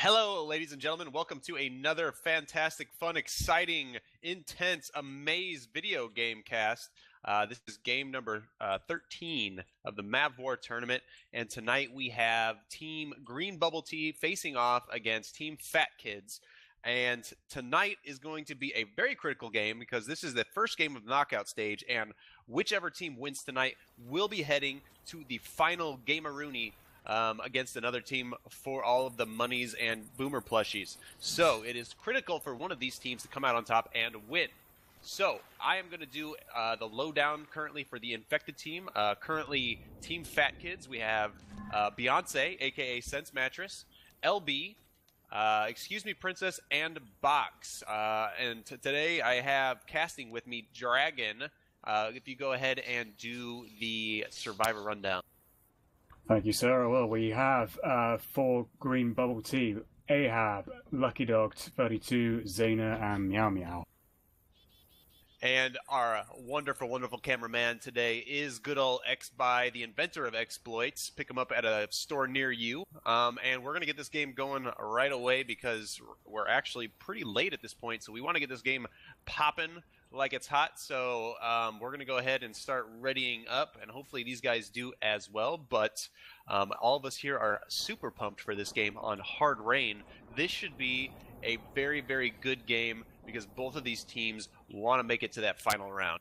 Hello, ladies and gentlemen. Welcome to another fantastic, fun, exciting, intense, amaze video game cast. This is game number 13 of the MavWar tournament, and tonight we have Team Green Bubble Tea facing off against Team Fat Kids. And tonight is going to be a very critical game because this is the first game of the knockout stage, and whichever team wins tonight will be heading to the final game-a-rooney against another team for all of the monies and boomer plushies. So it is critical for one of these teams to come out on top and win. So I am going to do the lowdown currently for the infected team. Currently, Team Fat Kids, we have Beyonce, aka Sense Mattress, LB, Excuse Me Princess, and Box. And today I have casting with me Dragon. If you go ahead and do the Survivor rundown. Thank you, sir. Well, we have for Green Bubble Tea, Ahab, Lucky Dog, L4D2, Zayna, and Meow Meow. And our wonderful, wonderful cameraman today is good old X-By, the inventor of exploits. Pick him up at a store near you. And we're going to get this game going right away because we're actually pretty late at this point, so we want to get this game popping like it's hot. So we're going to go ahead and start readying up, and hopefully these guys do as well. But all of us here are super pumped for this game on Hard Rain. This should be a very, very good game because both of these teams want to make it to that final round.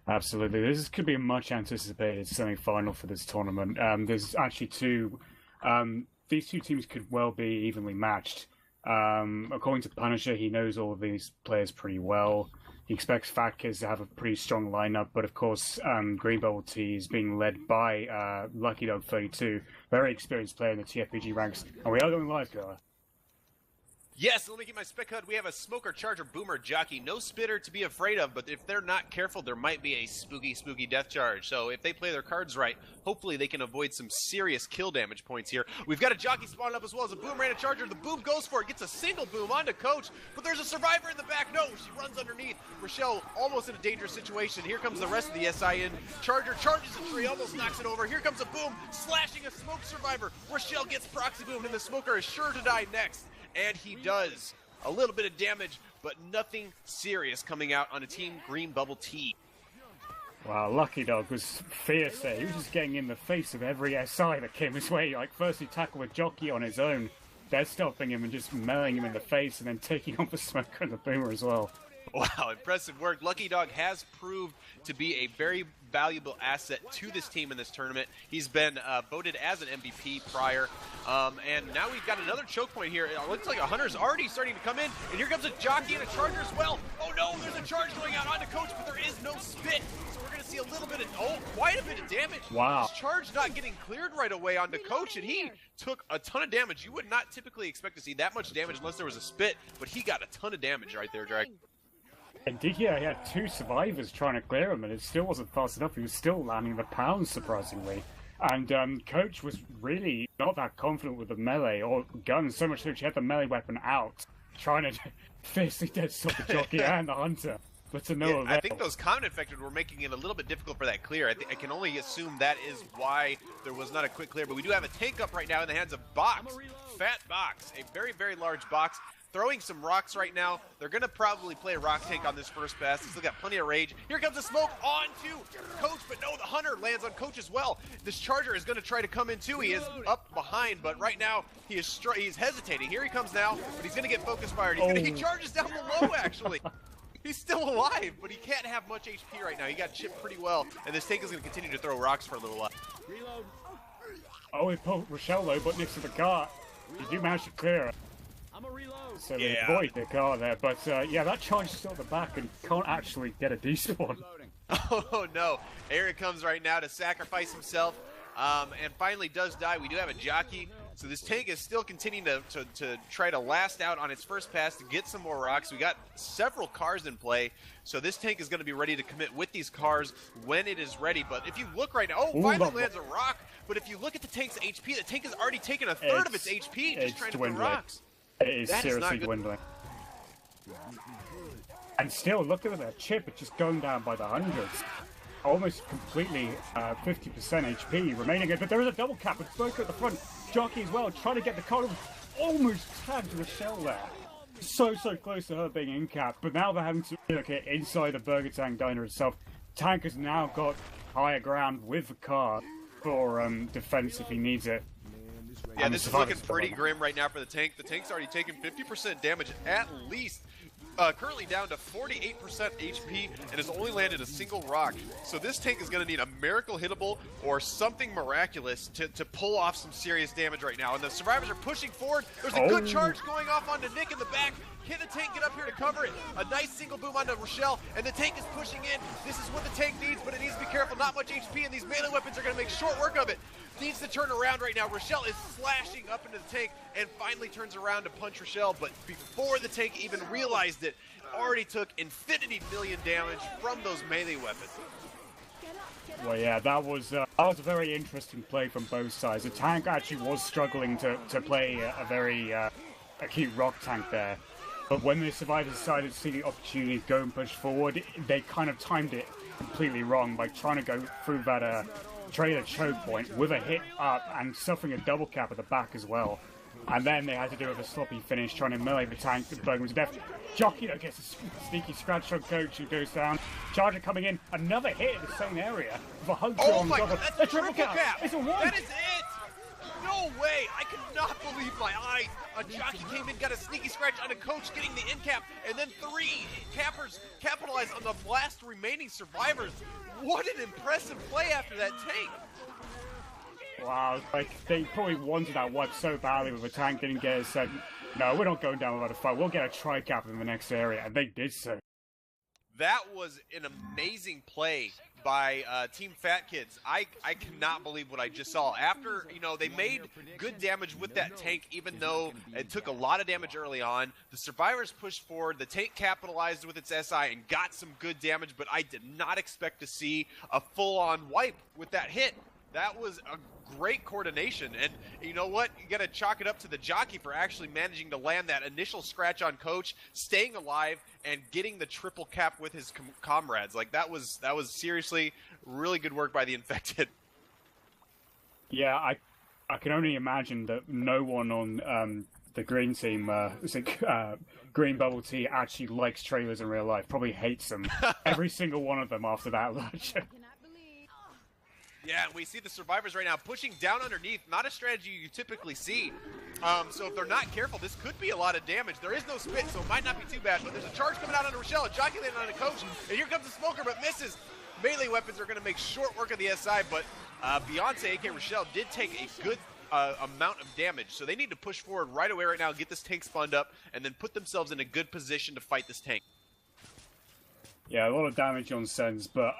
Absolutely. This could be a much anticipated semi-final for this tournament. There's actually these two teams could well be evenly matched. According to Punisher, he knows all of these players pretty well. He expects Fat Kids to have a pretty strong lineup, but of course, Green Bubble Tea is being led by Lucky Dog 32, very experienced player in the TFPG ranks, and we are going live, Killer. Yes, let me get my spec HUD. We have a Smoker, Charger, Boomer, Jockey. No Spitter to be afraid of, but if they're not careful, there might be a spooky, spooky death charge. So if they play their cards right, hopefully they can avoid some serious kill damage points here. We've got a Jockey spawned up as well as a Boomer and a Charger. The Boom goes for it, gets a single Boom onto Coach, but there's a Survivor in the back. No, she runs underneath. Rochelle almost in a dangerous situation. Here comes the rest of the SI in. Charger charges a tree, almost knocks it over. Here comes a Boom, slashing a Smoke Survivor. Rochelle gets Proxy Boom, and the Smoker is sure to die next. And he does. A little bit of damage, but nothing serious coming out on a Team Green Bubble Tea. Wow, Lucky Dog was fierce there. He was just getting in the face of every SI that came his way. Like, first he tackled a Jockey on his own, dead stopping him and just mowing him in the face, and then taking on the Smoker and the Boomer as well. Wow, impressive work. Lucky Dog has proved to be a very valuable asset to this team in this tournament. He's been voted as an MVP prior. And now we've got another choke point here. It looks like a Hunter's already starting to come in. And here comes a Jockey and a Charger as well. Oh no, there's a charge going out onto Coach, but there is no spit. So we're going to see a little bit of, quite a bit of damage. Wow. This charge not getting cleared right away onto Coach, and he took a ton of damage. You would not typically expect to see that much damage unless there was a spit, but he got a ton of damage right there, Drake. Indeed, yeah, he had two survivors trying to clear him, and it still wasn't fast enough. He was still landing the pounds, surprisingly. And Coach was really not that confident with the melee or guns, so much so she had the melee weapon out, trying to fiercely dead stop the Jockey and the Hunter. But to no avail. I think those common infected were making it a little bit difficult for that clear. I can only assume that is why there was not a quick clear. But we do have a tank up right now in the hands of Box. Fat Box, a very, very large box. Throwing some rocks right now. They're going to probably play a rock tank on this first pass. He's still got plenty of rage. Here comes the smoke onto Coach, but no, the Hunter lands on Coach as well. This Charger is going to try to come in too. He is up behind, but right now he's hesitating. Here he comes now, but he's going to get focus fired. He charges down below, actually. He's still alive, but he can't have much HP right now. He got chipped pretty well, and this tank is going to continue to throw rocks for a little while. Reload. Oh, he poked Rochelle though, but next to the car. He do manage to clear it. So they avoid the car there, but yeah, that charge is still at the back and can't actually get a decent one. Oh no, Eric comes right now to sacrifice himself, and finally does die. We do have a Jockey, so this tank is still continuing to try to last out on its first pass to get some more rocks. We got several cars in play, so this tank is going to be ready to commit with these cars when it is ready. But if you look right now, finally lands a rock, but if you look at the tank's HP, the tank has already taken a third of its HP just trying to throw rocks. It is seriously dwindling. And still, look at that chip, it's just going down by the hundreds. Almost completely 50% HP remaining, but there is a double cap with Smoker at the front. Jockey as well, trying to get the car, almost tagged Rochelle there. So close to her being in cap, but now they're having to relocate inside the Burger Tank diner itself. Tank has now got higher ground with the car for defense if he needs it. Yeah, this is looking pretty grim right now for the tank. The tank's already taken 50% damage at least. Currently down to 48% HP and has only landed a single rock. So this tank is going to need a miracle hittable or something miraculous to pull off some serious damage right now. And the survivors are pushing forward. There's a good charge going off onto Nick in the back. Can the tank get up here to cover it? A nice single boom onto Rochelle, and the tank is pushing in. This is what the tank needs, but it needs to be careful. Not much HP, and these melee weapons are going to make short work of it. Needs to turn around right now. Rochelle is slashing up into the tank and finally turns around to punch Rochelle, but before the tank even realized it, already took infinity million damage from those melee weapons. Well, yeah, that was a very interesting play from both sides. The tank actually was struggling to play a very acute rock tank there. But when the survivors decided to see the opportunity to go and push forward, they kind of timed it completely wrong by trying to go through that trailer choke point with a hit up and suffering a double cap at the back as well. And then they had to do it with a sloppy finish, trying to melee the tank to burn him to death. Jockey gets a sneaky scratch on Coach who goes down. Charger coming in, another hit in the same area. With a hug oh on my top God, of that's a triple cap! It's a one! That is it! No way! I could not believe my eyes! A jockey came in, got a sneaky scratch on a Coach getting the end cap, and then 3 cappers capitalized on the last remaining survivors. What an impressive play after that tank! Wow, like, they probably wanted that wipe so badly with the tank didn't get it, said, no, we're not going down without a fight, we'll get a tri-cap in the next area, and they did so. That was an amazing play by Team Fat Kids. I cannot believe what I just saw. After, they made good damage with that tank, even though it took a lot of damage early on. The survivors pushed forward. The tank capitalized with its SI and got some good damage, but I did not expect to see a full-on wipe with that hit. That was a great coordination, and you know what? You got to chalk it up to the jockey for actually managing to land that initial scratch on Coach, staying alive, and getting the triple cap with his comrades. Like that was seriously really good work by the Infected. Yeah, I can only imagine that no one on the green team, Green Bubble Tea, actually likes trailers in real life. Probably hates them. Every single one of them after that launch. Yeah, and we see the survivors right now pushing down underneath. Not a strategy you typically see. So if they're not careful, this could be a lot of damage. There is no spit, so it might not be too bad. But there's a charge coming out on Rochelle. A jockey landing on a Coach. And here comes the smoker, but misses. Melee weapons are going to make short work of the SI. But Beyonce, a.k.a. Rochelle, did take a good amount of damage. So they need to push forward right away right now, get this tank spun up, and then put themselves in a good position to fight this tank. Yeah, a lot of damage on Sens, but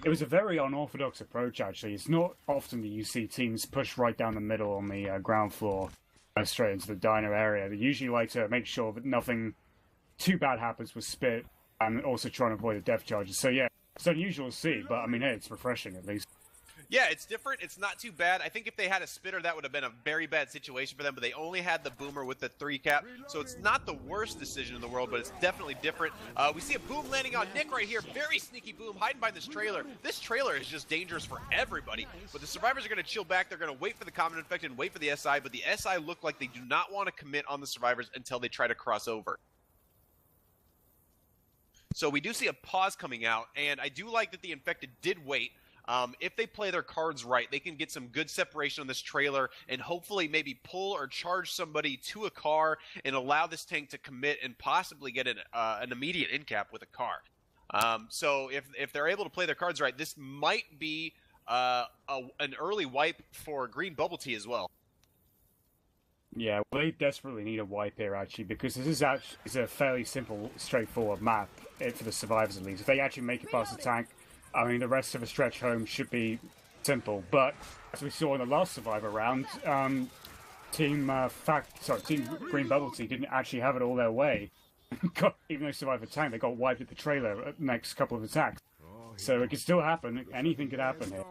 it was a very unorthodox approach, actually. It's not often that you see teams push right down the middle on the ground floor, straight into the diner area. They usually like to make sure that nothing too bad happens with spit, and also trying to avoid the death charges. So yeah, it's unusual to see, but I mean, hey, it's refreshing at least. Yeah, it's different. It's not too bad. I think if they had a spitter, that would have been a very bad situation for them, but they only had the boomer with the 3 cap, so it's not the worst decision in the world, but it's definitely different. We see a boom landing on Nick right here. Very sneaky boom, hiding behind this trailer. This trailer is just dangerous for everybody, but the survivors are going to chill back. They're going to wait for the common infected and wait for the SI, but the SI look like they do not want to commit on the survivors until they try to cross over. So we do see a pause coming out, and I do like that the infected did wait. If they play their cards right, they can get some good separation on this trailer and hopefully maybe pull or charge somebody to a car and allow this tank to commit and possibly get an immediate in cap with a car. So if they're able to play their cards right, this might be an early wipe for Green Bubble Tea as well. Yeah, well, they desperately need a wipe here, actually, because this is a fairly simple, straightforward map, for the survivors at least. If they actually make it past the tank, I mean, the rest of the stretch home should be simple. But as we saw in the last Survivor round, Team Green Bubble Tea didn't actually have it all their way. Even though Survivor tanked, they got wiped at the trailer at the next couple of attacks. So it could still happen. Anything could happen here.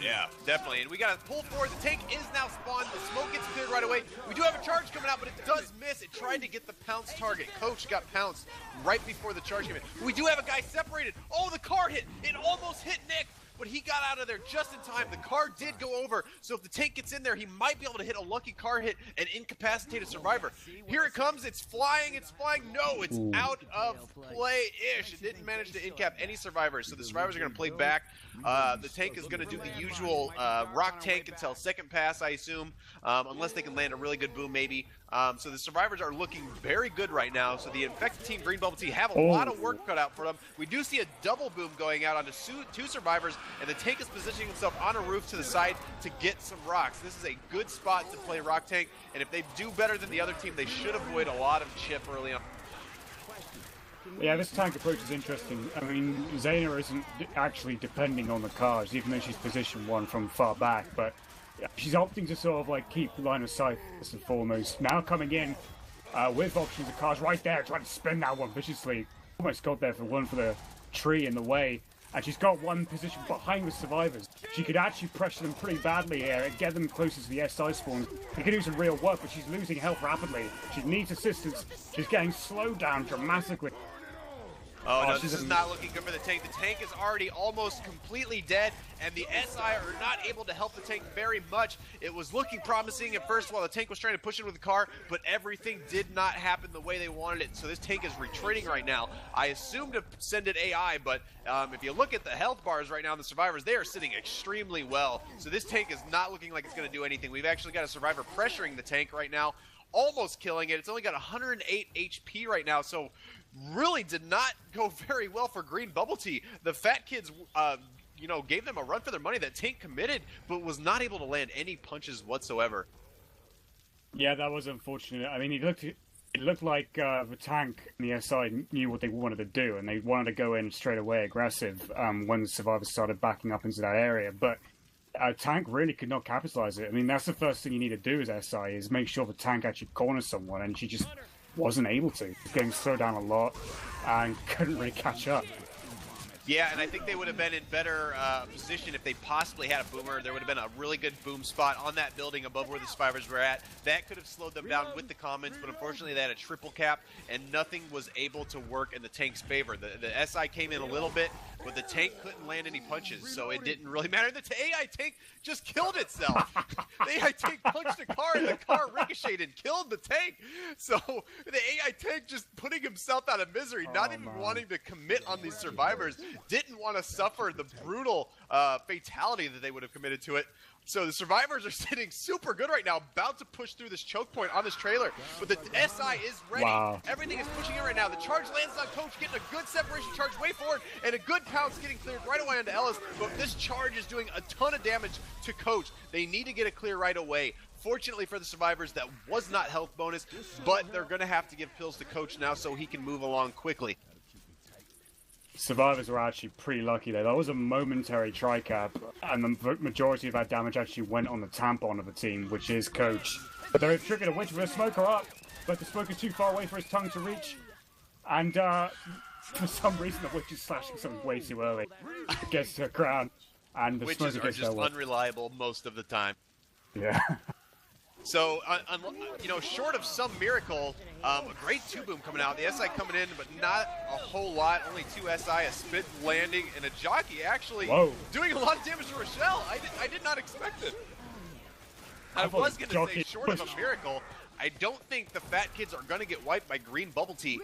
Yeah, definitely. And we got to pull forward. The tank is now spawned. The smoke gets cleared right away. We do have a charge coming out, but it does miss. It tried to get the pounce target. Coach got pounced right before the charge came in. We do have a guy separated. Oh, the car hit. It almost hit Nick. but he got out of there just in time. The car did go over, so if the tank gets in there, he might be able to hit a lucky car hit and incapacitate a survivor. Here it comes. It's flying. It's flying. No, it's out of play-ish. It didn't manage to incap any survivors, so the survivors are going to play back. The tank is going to do the usual rock tank until second pass, I assume, unless they can land a really good boom, maybe. So the survivors are looking very good right now. So the infected team, Green Bubble Team, have a lot of work cut out for them. We do see a double boom going out onto two survivors, and the tank is positioning himself on a roof to the side to get some rocks. This is a good spot to play rock tank, and if they do better than the other team, they should avoid a lot of chip early on. Yeah, this tank approach is interesting. I mean, Zaina isn't actually depending on the cars, even though she's position 1 from far back, but she's opting to sort of like keep line of sight first and foremost. Now coming in with options of cars right there, trying to spin that one viciously. Almost got there for one for the tree in the way. And she's got one position behind the survivors. She could actually pressure them pretty badly here and get them closer to the SI spawn. They could do some real work, but she's losing health rapidly. She needs assistance. She's getting slowed down dramatically. Oh, no, this is not looking good for the tank. The tank is already almost completely dead, and the SI are not able to help the tank very much. It was looking promising at first while the tank was trying to push in with the car, but everything did not happen the way they wanted it, so this tank is retreating right now. I assume to send it AI, but if you look at the health bars right now, the survivors, they are sitting extremely well, so this tank is not looking like it's going to do anything. We've actually got a survivor pressuring the tank right now, almost killing it. It's only got 108 HP right now, so really did not go very well for Green Bubble Tea. The Fat Kids, you know, gave them a run for their money. That tank committed, but was not able to land any punches whatsoever. Yeah, that was unfortunate. I mean, it looked like the tank and the SI knew what they wanted to do, and they wanted to go in straight away aggressive when the survivors started backing up into that area. But tank really could not capitalize it. I mean, that's the first thing you need to do as SI, is make sure the tank actually corners someone, and she just wasn't able to. Getting slowed down a lot and couldn't really catch up. Yeah, and I think they would have been in better position if they possibly had a boomer. There would have been a really good boom spot on that building above where the survivors were at. That could have slowed them down with the comments, but unfortunately they had a triple cap, and nothing was able to work in the tank's favor. The SI came in a little bit, but the tank couldn't land any punches, so it didn't really matter. The AI tank just killed itself. The AI tank punched a car, and the car ricocheted and killed the tank. So the AI tank just putting himself out of misery, not even wanting to commit on these survivors. Didn't want to suffer the brutal fatality that they would have committed to it. So the survivors are sitting super good right now, about to push through this choke point on this trailer. But the SI is ready. Wow. Everything is pushing in right now. The charge lands on Coach, getting a good separation charge way forward, and a good pounce getting cleared right away onto Ellis. But this charge is doing a ton of damage to Coach. They need to get a clear right away. Fortunately for the survivors, that was not health bonus, but they're going to have to give pills to Coach now so he can move along quickly. Survivors were actually pretty lucky there. That was a momentary tri-cap, and the majority of that damage actually went on the tampon of the team, which is Coach. But they've triggered a witch with a smoker up, but the smoker's too far away for his tongue to reach. And for some reason, the witch is slashing something way too early. Gets to her crown, and the Witches smoker are gets just nowhere. unreliable most of the time. Yeah. So, you know, short of some miracle, a great two-boom coming out. The SI coming in, but not a whole lot. Only two SI, a spit landing, and a jockey actually doing a lot of damage to Rochelle. I did not expect it. I was going to say, short of a miracle, I don't think the Fat Kids are going to get wiped by Green Bubble Tea.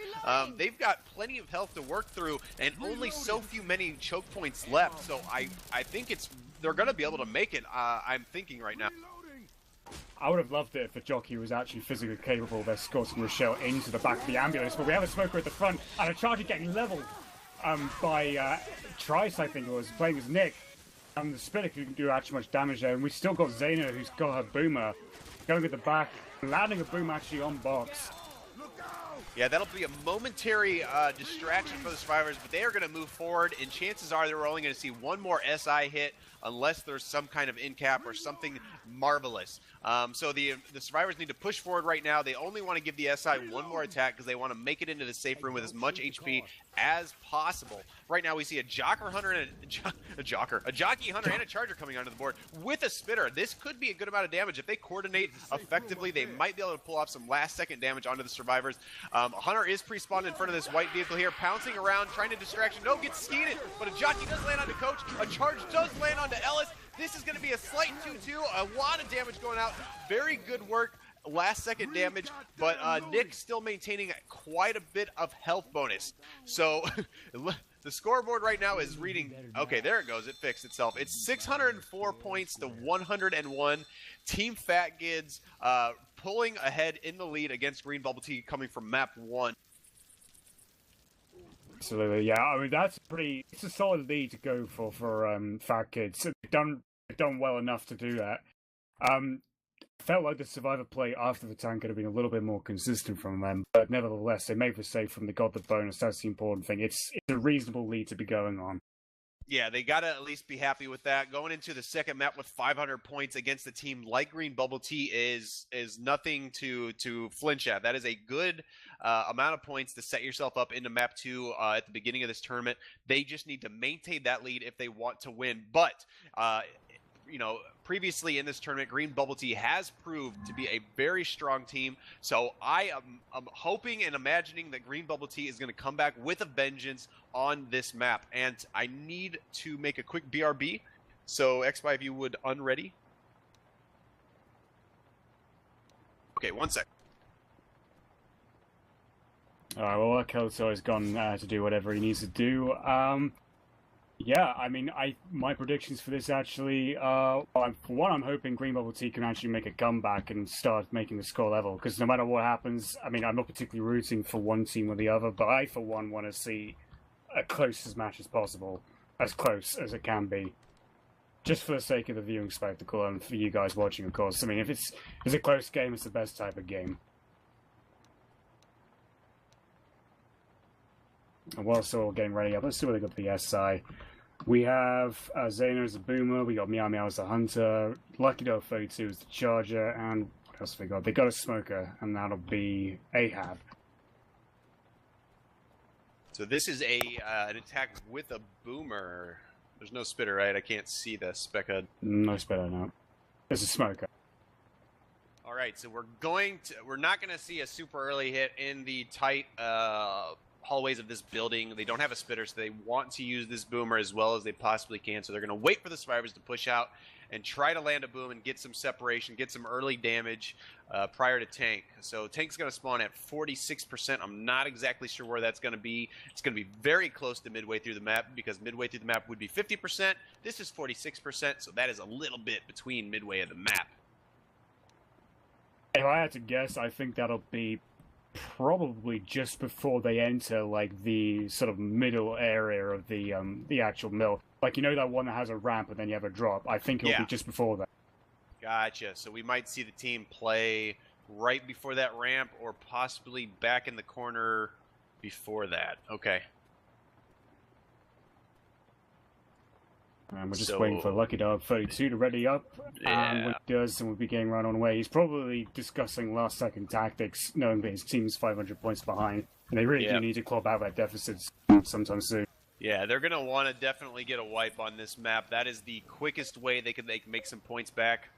They've got plenty of health to work through, and only so many choke points left. So I think they're going to be able to make it, I'm thinking right now. I would have loved it if the jockey was actually physically capable of escorting Rochelle into the back of the ambulance, but we have a smoker at the front, and a charger getting leveled by Trice, I think it was, playing as Nick. The Spitter couldn't do actually much damage there, and we've still got Zaina, who's got her boomer, going at the back, landing a boom actually on box. Yeah, that'll be a momentary distraction for the survivors, but they are going to move forward, and chances are they're only going to see one more SI hit unless there's some kind of in-cap or something marvelous. So the survivors need to push forward right now. They only want to give the SI one more attack because they want to make it into the safe room with as much HP as possible. Right now we see a Jocker Hunter and a Jockey Hunter and a Charger coming onto the board with a Spitter. This could be a good amount of damage. If they coordinate effectively, they might be able to pull off some last-second damage onto the survivors. Hunter is pre-spawned in front of this white vehicle here, pouncing around, trying to distraction. No, gets skeeted, but a jockey does land onto Coach. A charge does land onto Ellis. This is going to be a slight 2-2. A lot of damage going out. Very good work. Last second damage, but Nick still maintaining quite a bit of health bonus. So the scoreboard right now is reading, okay, there it goes. It fixed itself. It's 604 points to 101. Team Fat Gids pulling ahead in the lead against Green Bubble Tea coming from map 1. Absolutely, yeah. I mean, it's a solid lead to go for Fat Kids. They've done well enough to do that. Felt like the survivor play after the tank could have been a little bit more consistent from them, but nevertheless, they made the save from the got the bonus. That's the important thing. It's a reasonable lead to be going on. Yeah, they got to at least be happy with that. Going into the second map with 500 points against a team like Green Bubble Tea is nothing to flinch at. That is a good amount of points to set yourself up into map 2 at the beginning of this tournament. They just need to maintain that lead if they want to win. But previously in this tournament, Green Bubble Tea has proved to be a very strong team. So I'm hoping and imagining that Green Bubble Tea is going to come back with a vengeance on this map. And I need to make a quick BRB. So X5, if you would unready. Okay, 1 sec. All right, well, Killatoy has gone to do whatever he needs to do. Yeah, I mean, my predictions for this actually, for one, I'm hoping Green Bubble Tea can actually make a comeback and start making the score level, because no matter what happens, I mean, I'm not particularly rooting for one team or the other, but I, for one, want to see a close as match as possible, as close as it can be, just for the sake of the viewing spectacle and for you guys watching, of course. I mean, if it's a close game, it's the best type of game. And whilst we're all getting ready up, let's see what they got for the SI. We have Zayna as a boomer, we got Meow Meow as a hunter, Lucky Dog 32 as the charger, and what else have they got? They got a smoker, and that'll be Ahab. So this is an attack with a boomer. There's no spitter, right? I can't see the spec HUD. No spitter, no. There's a smoker. All right, so we're not going to see a super early hit in the tight hallways of this building. They don't have a spitter, so they want to use this boomer as well as they possibly can. So they're going to wait for the survivors to push out and try to land a boom and get some separation, get some early damage prior to Tank. So Tank's going to spawn at 46%. I'm not exactly sure where that's going to be. It's going to be very close to midway through the map, because midway through the map would be 50%. This is 46%, so that is a little bit between midway of the map. If I had to guess, I think that'll be probably just before they enter, like, the sort of middle area of the actual mill. Like, you know that one that has a ramp and then you have a drop? I think it'll be just before that. Gotcha. So we might see the team play right before that ramp, or possibly back in the corner before that. Okay. And we're just waiting for Lucky Dog 32 to ready up. And when he does, and we'll be getting right on the way. He's probably discussing last-second tactics, knowing that his team's 500 points behind. And they really do need to claw back that deficit sometime soon. Yeah, they're going to want to definitely get a wipe on this map. That is the quickest way they can make some points back.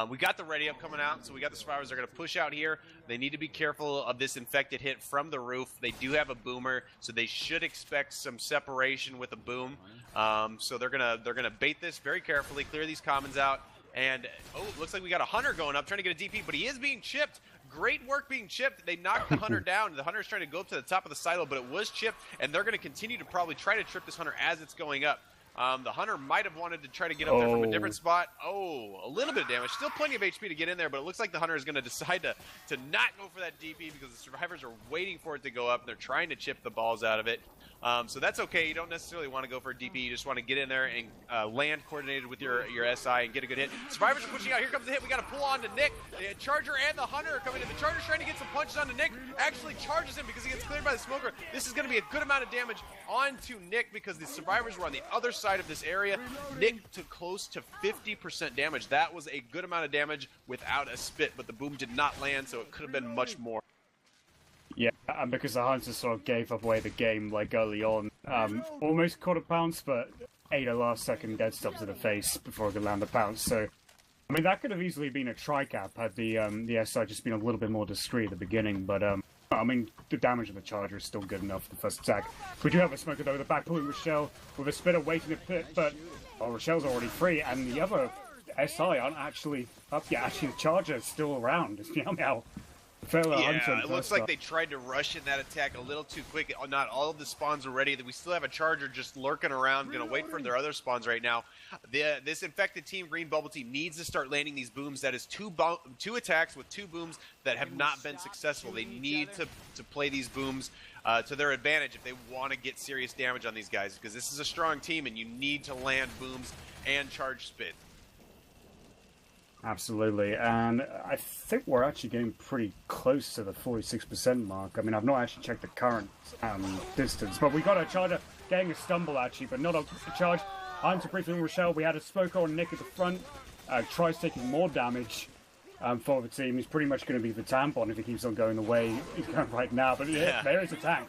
We got the ready up coming out, so we got the survivors. They're going to push out here. They need to be careful of this infected hit from the roof. They do have a boomer, so they should expect some separation with a boom. So they're gonna bait this very carefully, clear these commons out, and looks like we got a hunter going up, trying to get a DP, but he is being chipped. Great work being chipped. They knocked the hunter down. The hunter's trying to go up to the top of the silo, but it was chipped, and they're going to continue to probably try to trip this hunter as it's going up. The hunter might have wanted to try to get up there from a different spot. A little bit of damage. Still plenty of HP to get in there, but it looks like the hunter is going to decide to not go for that DP, because the survivors are waiting for it to go up. They're trying to chip the balls out of it. So that's okay. You don't necessarily want to go for a DP. You just want to get in there and land coordinated with your SI and get a good hit. Survivors are pushing out. Here comes the hit. We got to pull on to Nick. The Charger and the Hunter are coming in. The Charger's trying to get some punches onto Nick. Actually charges him because he gets cleared by the smoker. This is going to be a good amount of damage onto Nick, because the survivors were on the other side of this area. Nick took close to 50% damage. That was a good amount of damage without a spit, but the boom did not land, so it could have been much more. Yeah, and because the Hunter sort of gave away the game, like, early on, almost caught a pounce, but ate a last-second dead stop to the face before it could land the pounce. So, I mean, that could have easily been a tri-cap had the SI just been a little bit more discreet at the beginning, but I mean, the damage of the Charger is still good enough for the first attack. We do have a Smoker, though, the back pulling Rochelle with a Spitter waiting to pit, but Rochelle's already free, and the other SI aren't actually up yet. Actually, the Charger is still around. It's Meow Meow. Yeah, it looks like they tried to rush in that attack a little too quick. Not all of the spawns are ready. We still have a Charger just lurking around, going to wait for their other spawns right now. This infected team, Green Bubble Team, needs to start landing these booms. That is two attacks with 2 booms that have not been successful. They need to play these booms to their advantage if they want to get serious damage on these guys, because this is a strong team and you need to land booms and charge spit. Absolutely, and I think we're actually getting pretty close to the 46% mark. I mean, I've not actually checked the current distance, but we got a Charger getting a stumble actually, but not a charge. Hunter briefing Rochelle. We had a Smoker on Nick at the front. Tries taking more damage for the team. He's pretty much going to be the tampon if he keeps on going the way he's going right now, but yeah, there is a tank.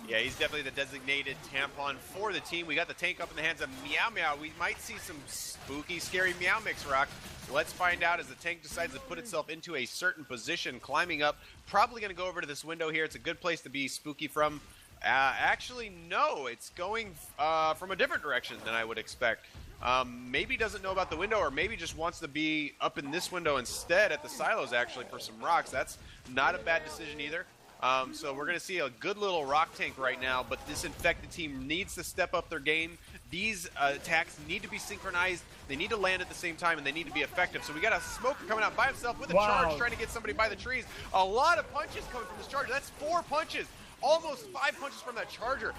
Yeah, he's definitely the designated tampon for the team. We got the tank up in the hands of Meow Meow. We might see some spooky, scary Meow Mix, Rock. Let's find out as the tank decides to put itself into a certain position, climbing up. Probably going to go over to this window here. It's a good place to be spooky from. Actually, no. It's going from a different direction than I would expect. Maybe doesn't know about the window, or maybe just wants to be up in this window instead at the silos, actually, for some rocks. That's not a bad decision either. So we're going to see a good little rock tank right now, but this infected team needs to step up their game. These attacks need to be synchronized. They need to land at the same time, and they need to be effective. So we got a Smoker coming out by himself with a charge, trying to get somebody by the trees. A lot of punches coming from this Charger. That's 4 punches. Almost 5 punches from that Charger.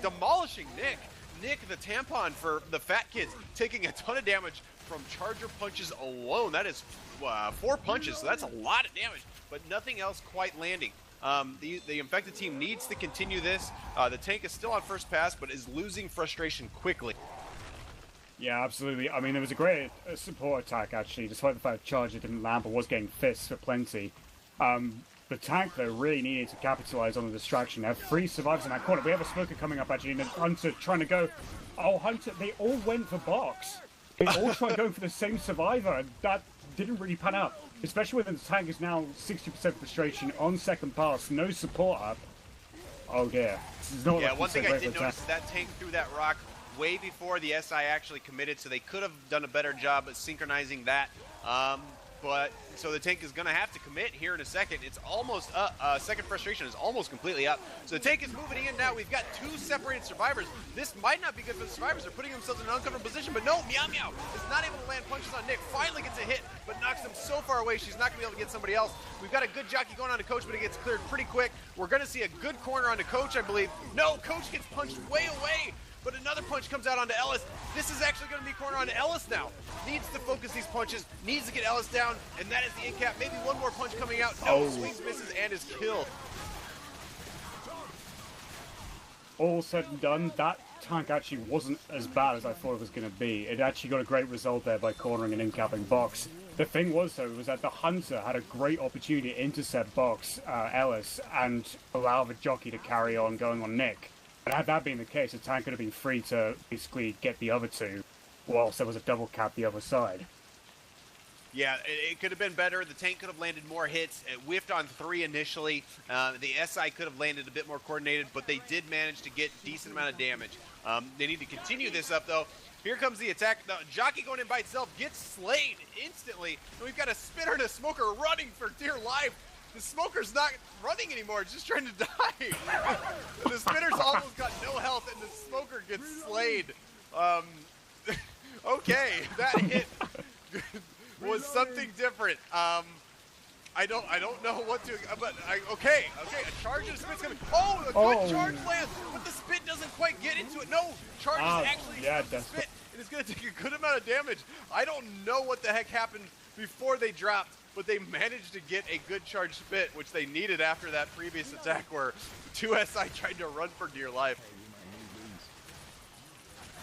Demolishing Nick. Nick, the tampon for the fat kids, taking a ton of damage from Charger punches alone. That is 4 punches, so that's a lot of damage, but nothing else quite landing. The infected team needs to continue this. The tank is still on first pass, but is losing frustration quickly. Yeah, absolutely. I mean, there was a great support attack, actually, despite the fact Charger didn't land, but was getting fists for plenty. The tank, though, really needed to capitalize on the distraction. They have 3 survivors in that corner. We have a Smoker coming up, actually, and Hunter trying to go. Oh, Hunter, they all went for box. They all tried going for the same survivor, and that didn't really pan out. Especially when the tank is now 60% frustration on second pass, no support up. Oh dear. This is not one thing I did notice is that tank threw that rock way before the SI actually committed, so they could have done a better job at synchronizing that. But so the tank is going to have to commit here in a second. It's almost up. Second frustration is almost completely up. So the tank is moving in now. We've got 2 separated survivors. This might not be good for the survivors. They're putting themselves in an uncomfortable position. But no, Meow Meow is not able to land punches on Nick. Finally gets a hit, but knocks him so far away she's not going to be able to get somebody else. We've got a good jockey going on to Coach, but it gets cleared pretty quick. We're going to see a good corner onto Coach, I believe. No, Coach gets punched way away. But another punch comes out onto Ellis. This is actually going to be corner onto Ellis now. Needs to focus these punches, needs to get Ellis down, and that is the in cap. Maybe one more punch coming out. No, swings, misses, and is killed. All said and done, that tank actually wasn't as bad as I thought it was going to be. It actually got a great result there by cornering and in-capping box. The thing was, though, was that the Hunter had a great opportunity to intercept box Ellis and allow the jockey to carry on going on Nick. And had that been the case, the tank could have been free to basically get the other 2, whilst there was a double cap the other side. Yeah, it could have been better. The tank could have landed more hits. It whiffed on 3 initially. The SI could have landed a bit more coordinated, but they did manage to get a decent amount of damage. They need to continue this up, though. Here comes the attack. The jockey going in by itself gets slayed instantly. And we've got a Spitter and a Smoker running for dear life. The Smoker's not running anymore, just trying to die. The Spitter's almost got no health, and the Smoker gets slayed. Okay, that hit was something different. I don't know what to, but okay, a charge and a spit's coming. Oh, a good charge lands, but the spit doesn't quite get into it. No, charge is actually the spit, and it's going to take a good amount of damage. I don't know what the heck happened before they dropped, but they managed to get a good charge spit, which they needed after that previous attack where 2 SI tried to run for dear life.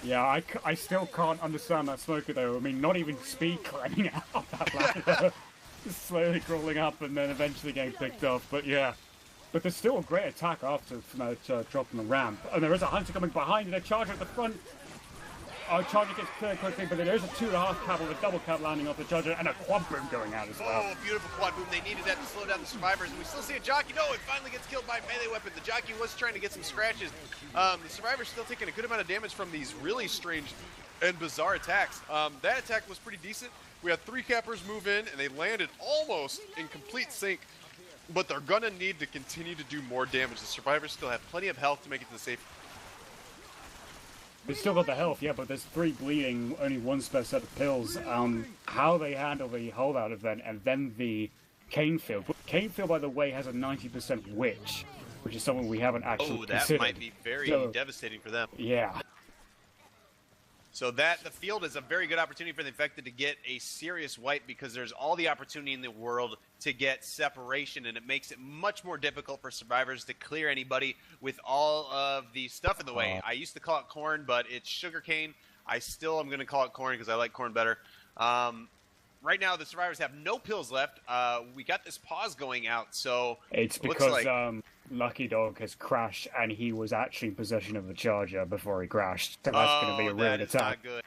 Yeah, I still can't understand that Smoker, though. I mean, not even speed climbing out that ladder. Just slowly crawling up and then eventually getting picked off. But yeah, but there's still a great attack after from that drop on the ramp. And there is a Hunter coming behind and a Charger at the front. Our Charger gets cleared quickly, but there's a 2.5 cap with a double cap landing off the Charger and a quad boom going out as well. Oh, beautiful quad boom. They needed that to slow down the survivors. And we still see a jockey. No, it finally gets killed by a melee weapon. The jockey was trying to get some scratches. The survivor's still taking a good amount of damage from these really strange and bizarre attacks. That attack was pretty decent. We had 3 cappers move in, and they landed almost in complete sync. But they're going to need to continue to do more damage. The survivors still have plenty of health to make it to the safe. They still got the health, yeah, but there's 3 bleeding, only 1 spare set of pills. How they handle the holdout event and then the cane field. Cane field, by the way, has a 90% witch, which is something we haven't actually considered. That might be very devastating for them. Yeah. So the field is a very good opportunity for the infected to get a serious wipe because there's all the opportunity in the world to get separation, and it makes it much more difficult for survivors to clear anybody with all of the stuff in the way. I used to call it corn, but it's sugarcane. I still am going to call it corn because I like corn better. Right now, the survivors have no pills left. We got this pause going out, so it's because Lucky Dog has crashed, and he was actually in possession of the Charger before he crashed. So that's going to be a rude attack. Not good.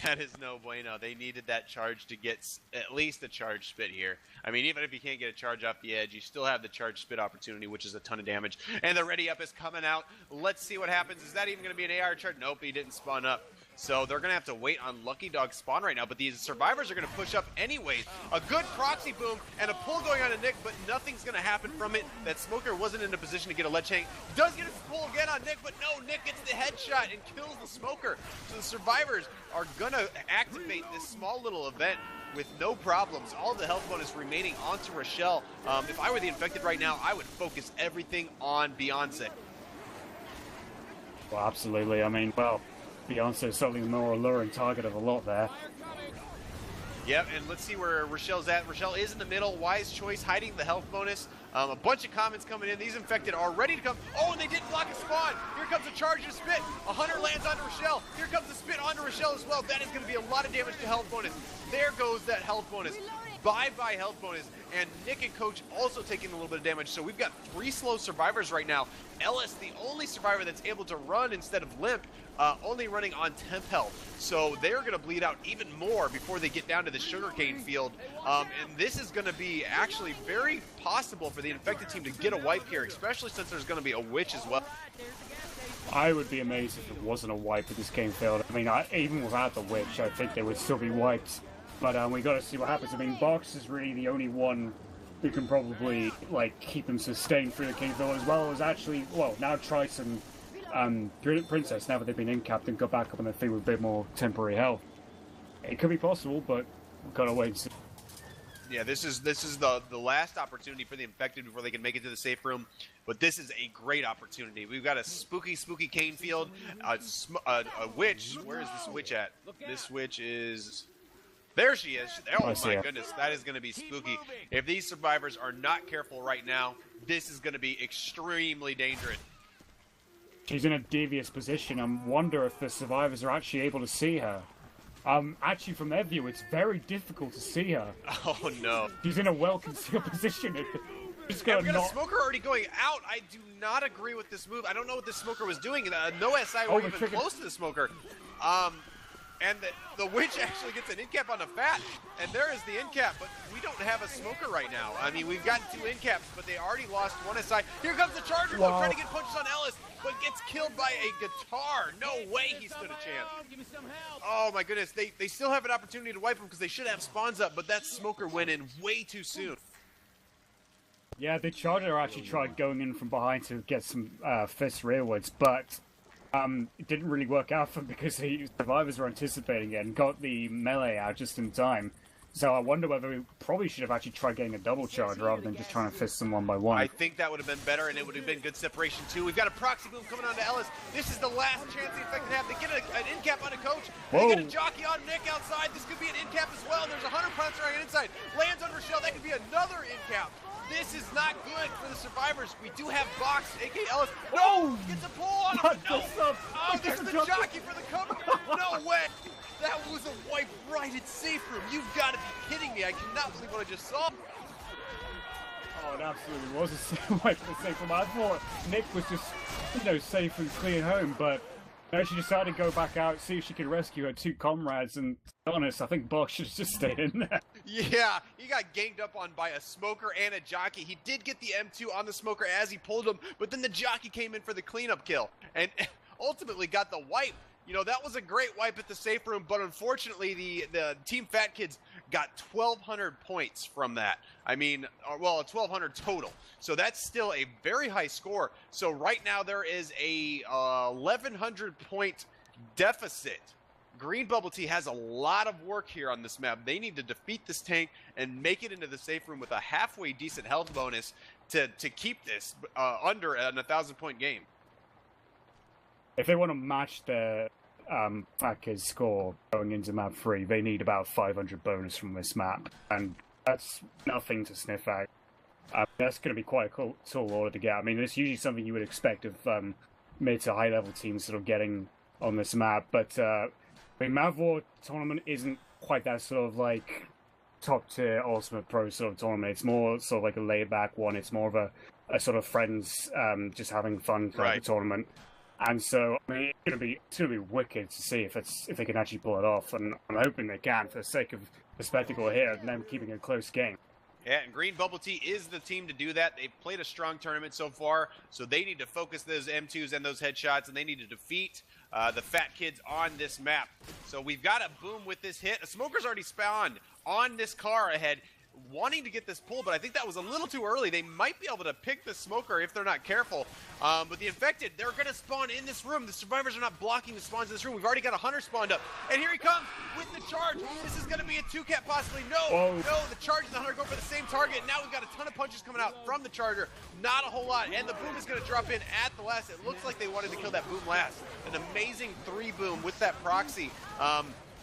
That is no bueno. They needed that charge to get at least a charge spit here. I mean, even if you can't get a charge off the edge, you still have the charge spit opportunity, which is a ton of damage. And the ready up is coming out. Let's see what happens. Is that even going to be an AR charge? Nope, he didn't spawn up. So they're going to have to wait on Lucky Dog's spawn right now, but these survivors are going to push up anyways. A good proxy boom and a pull going on to Nick, but nothing's going to happen from it. That Smoker wasn't in a position to get a ledge hang. Does get a pull again on Nick, but no, Nick gets the headshot and kills the Smoker. So the survivors are going to activate this small little event with no problems. All the health bonus remaining onto Rochelle. If I were the infected right now, I would focus everything on Beyonce. Well, absolutely. I mean, well, Beyonce is certainly the more alluring target of a lot there. Yep, and let's see where Rochelle's at. Rochelle is in the middle. Wise choice, hiding the health bonus. A bunch of comments coming in. These infected are ready to come. Oh, and they didn't block a spawn. Here comes a charge and a spit. A hunter lands onto Rochelle. Here comes the spit onto Rochelle as well. That is going to be a lot of damage to health bonus. There goes that health bonus. Bye-bye health bonus. And Nick and Coach also taking a little bit of damage. So we've got 3 slow survivors right now. Ellis, the only survivor that's able to run instead of limp, only running on 10th health. So they're going to bleed out even more before they get down to the sugarcane field. And this is going to be actually very possible for the infected team to get a wipe here, especially since there's going to be a witch as well. I would be amazed if it wasn't a wipe at this game field. I mean, even without the witch, I think they would still be wiped. But we got to see what happens. I mean, Box is really the only one who can probably keep them sustained through the Kingfield, as well as actually, well, now Trice and Princess, now that they've been in-capped and got back up on their feet with a bit more temporary health. It could be possible, but we've got to wait and see. Yeah, this is the last opportunity for the infected before they can make it to the safe room. But this is a great opportunity. We've got a spooky cane field, a witch. Where is this witch at? This witch is... There she is. Oh my goodness, that is going to be spooky. If these survivors are not careful right now, this is going to be extremely dangerous. She's in a devious position. I wonder if the survivors are actually able to see her. Actually, from their view, it's very difficult to see her. Oh no. She's in a well-concealed position. We've got a smoker already going out. I do not agree with this move. I don't know what this smoker was doing. No SI were even close to the smoker. And the witch actually gets an in-cap on the fat, and there is the in-cap, but we don't have a smoker right now. I mean, we've gotten 2 in-caps, but they already lost 1 SI. Here comes the Charger, though, trying to get punches on Ellis, but gets killed by a guitar. No way he stood a chance. Oh, my goodness. They still have an opportunity to wipe him because they should have spawns up, but that smoker went in way too soon. Yeah, the Charger actually tried going in from behind to get some fists rearwards, but... it didn't really work out for him because the survivors were anticipating it and got the melee out just in time. So I wonder whether we probably should have actually tried getting a double charge rather than just trying to fist them one by one. I think that would have been better, and it would have been good separation too. We've got a proxy boom coming on to Ellis. This is the last chance the infected have. They get an in-cap on a Coach. They get a jockey on Nick outside. This could be an in-cap as well. There's a 100 pounds throwing inside. Lands on Rochelle. That could be another in-cap. This is not good for the survivors. We do have Box, a.k.a. Ellis. No! Gets a pull on him. No! Oh, this is the jockey for the cover. No way! That was a wipe right at safe room. You've got to be kidding me. I cannot believe what I just saw. Oh, it absolutely was a wipe at the safe room. I thought Nick was just, safe and clean home, but She decided to go back out, see if she could rescue her two comrades, and to be honest, I think Bosch should have just stayed in there. Yeah, he got ganged up on by a smoker and a jockey. He did get the M2 on the smoker as he pulled him, but then the jockey came in for the cleanup kill and ultimately got the wipe. You know, that was a great wipe at the safe room, but unfortunately the Team Fat Kids got 1,200 points from that. I mean, well, 1,200 total. So that's still a very high score. So right now there is a 1,100 point deficit. Green Bubble Tea has a lot of work here on this map. They need to defeat this tank and make it into the safe room with a halfway decent health bonus to keep this under an 1,000 point game. If they want to match their Fat Kids score going into map 3, they need about 500 bonus from this map, and that's nothing to sniff at. That's going to be quite a tall order to get. I mean, it's usually something you would expect of mid to high level teams sort of getting on this map, but I mean, MavWar tournament isn't quite that sort of like top tier Ultimate Pro sort of tournament. It's more sort of like a laid back one. It's more of a sort of friends just having fun throughout the tournament. And so, I mean, it's gonna be wicked to see if they can actually pull it off, and I'm hoping they can for the sake of the spectacle here and them keeping a close game. Yeah, and Green Bubble Tea is the team to do that. They've played a strong tournament so far, so they need to focus those M2s and those headshots, and they need to defeat the Fat Kids on this map. So we've got a boom with this hit. A smoker's already spawned on this car ahead, wanting to get this pull, but I think that was a little too early. They might be able to pick the smoker if they're not careful. But the infected, they're going to spawn in this room. The survivors are not blocking the spawns in this room. We've already got a hunter spawned up. And here he comes with the charge. This is going to be a 2-cap possibly. No, the charge and the hunter go for the same target. Now we've got a ton of punches coming out from the charger. Not a whole lot. And the boom is going to drop in at the last. It looks like they wanted to kill that boom last. An amazing 3 boom with that proxy.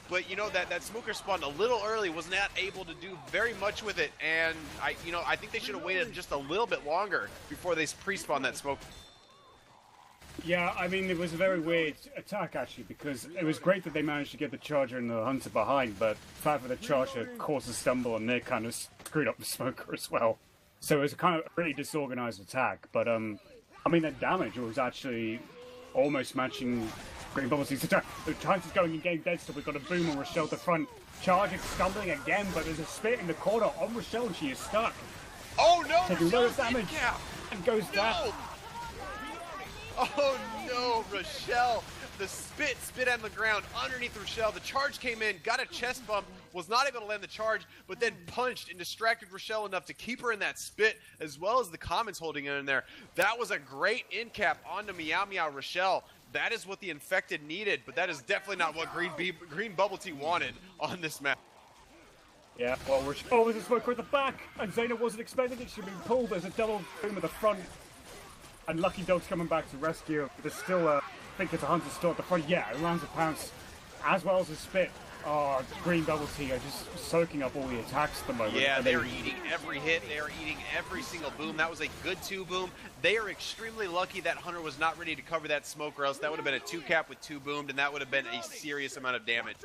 But you know that smoker spawned a little early, was not able to do very much with it, and I think they should have waited just a little bit longer before they pre-spawned that smoke. Yeah, I mean, it was a very weird attack actually, because it was great that they managed to get the charger and the hunter behind, but the fact that the charger caused a stumble and they kind of screwed up the smoker as well. So it was a kind of really disorganized attack, but I mean, the damage was actually almost matching Green Bubble Tea's attack. The chance is going in game dead, so we've got a boom on Rochelle at the front. Charging, stumbling again, but there's a spit in the corner on Rochelle and she is stuck. Oh no, taking a lot of damage and goes down. Oh no, Rochelle. The spit on the ground underneath Rochelle. The charge came in, got a chest bump, was not able to land the charge, but then punched and distracted Rochelle enough to keep her in that spit, as well as the comments holding her in there. That was a great in cap onto Meow Meow Rochelle. That is what the infected needed, but that is definitely not what Green Bubble Tea wanted on this map. Yeah, well, Rochelle was a smoker at the back, and Zayna wasn't expecting it. She'd been pulled. There's a double boom at the front, and Lucky Dog's coming back to rescue. There's still I think it's a hunter still at the front. Yeah, it lands a pounce, as well as a spit. Oh, Green Bubble Tea are just soaking up all the attacks at the moment. Yeah, they are eating every hit. They are eating every single boom. That was a good 2 boom. They are extremely lucky that hunter was not ready to cover that smoke, or else that would have been a 2-cap with 2 boomed, and that would have been a serious amount of damage.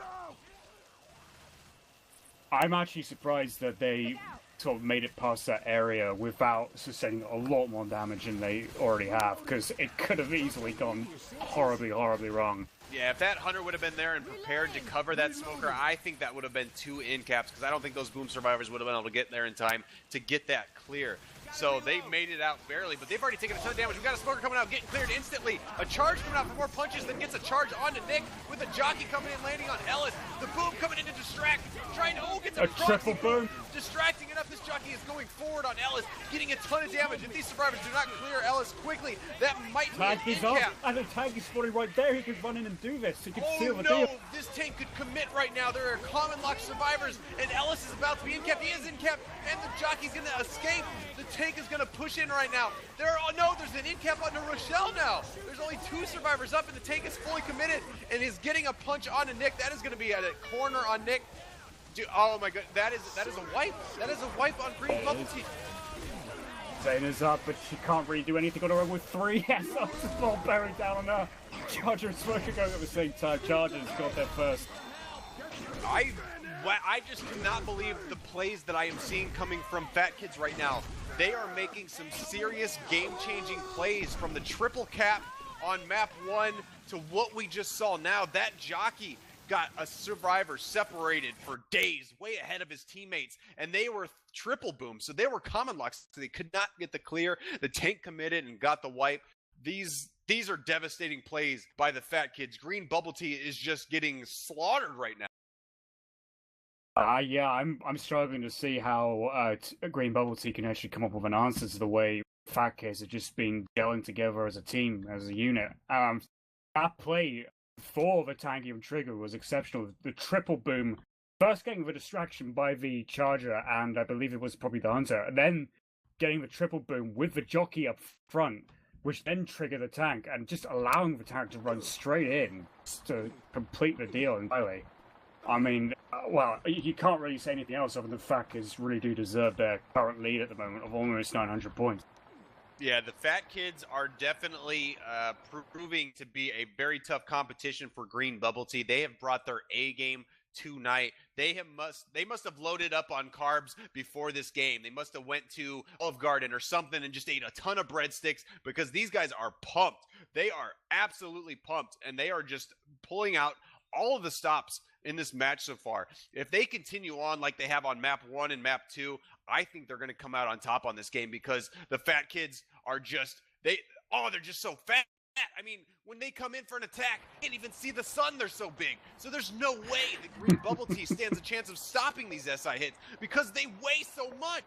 I'm actually surprised that they sort of made it past that area without sustaining a lot more damage than they already have, because it could have easily gone horribly, horribly wrong. Yeah, if that hunter would have been there and prepared to cover that smoker, I think that would have been 2 in caps, because I don't think those boom survivors would have been able to get there in time to get that clear. So they made it out barely, but they've already taken a ton of damage. We've got a smoker coming out, getting cleared instantly. A charge coming out for more punches, then gets a charge onto Nick with a jockey coming in, landing on Ellis. The boom coming in to distract, trying to, get a triple boom. Distracting enough, this jockey is going forward on Ellis, getting a ton of damage. If these survivors do not clear Ellis quickly, that might be an in-cap. And the tank is spawning right there. He could run in and do this. He could seal the deal. deal. This tank could commit right now. There are common lock survivors, and Ellis is about to be in-capped. He is in-capped, and the jockey's going to escape. The tank is going to push in right now. There's an in-cap onto Rochelle now. There's only 2 survivors up, and the tank is fully committed and is getting a punch onto Nick. That is going to be at a corner on Nick. Dude, oh my god, that is a wipe. That is a wipe on Green Bubble Tea. Zayna's up, but she can't really do anything on her own with 3 SLs ball buried down on her. Charger and Smoker going at the same time. Charger's got there first. I just cannot believe the plays that I am seeing coming from Fat Kids right now. They are making some serious game-changing plays, from the triple cap on map 1 to what we just saw now. That jockey got a survivor separated for days, way ahead of his teammates, and they were triple boom, so they were common locks, so they could not get the clear. The tank committed and got the wipe. These are devastating plays by the Fat Kids. Green Bubble Tea is just getting slaughtered right now. Yeah, I'm struggling to see how Green Bubble Tea can actually come up with an answer to the way Fat Kids are just been gelling together as a team, as a unit. That play for the tank even trigger was exceptional. The triple boom, first getting the distraction by the charger, and I believe it was probably the hunter, and then getting the triple boom with the jockey up front, which then triggered the tank, and just allowing the tank to run straight in to complete the deal entirely. I mean, well, you can't really say anything else other than Fat Kids really do deserve their current lead at the moment of almost 900 points. Yeah, the Fat Kids are definitely proving to be a very tough competition for Green Bubble Tea. They have brought their A game tonight. They must have loaded up on carbs before this game. They must have went to Olive Garden or something and just ate a ton of breadsticks, because these guys are pumped. They are absolutely pumped, and they are just pulling out all of the stops in this match so far. If they continue on like they have on map 1 and map 2, I think they're going to come out on top on this game, because the Fat Kids are just, they're just so fat. I mean, when they come in for an attack, you can't even see the sun, they're so big. So there's no way that Green Bubble Tea stands a chance of stopping these SI hits, because they weigh so much.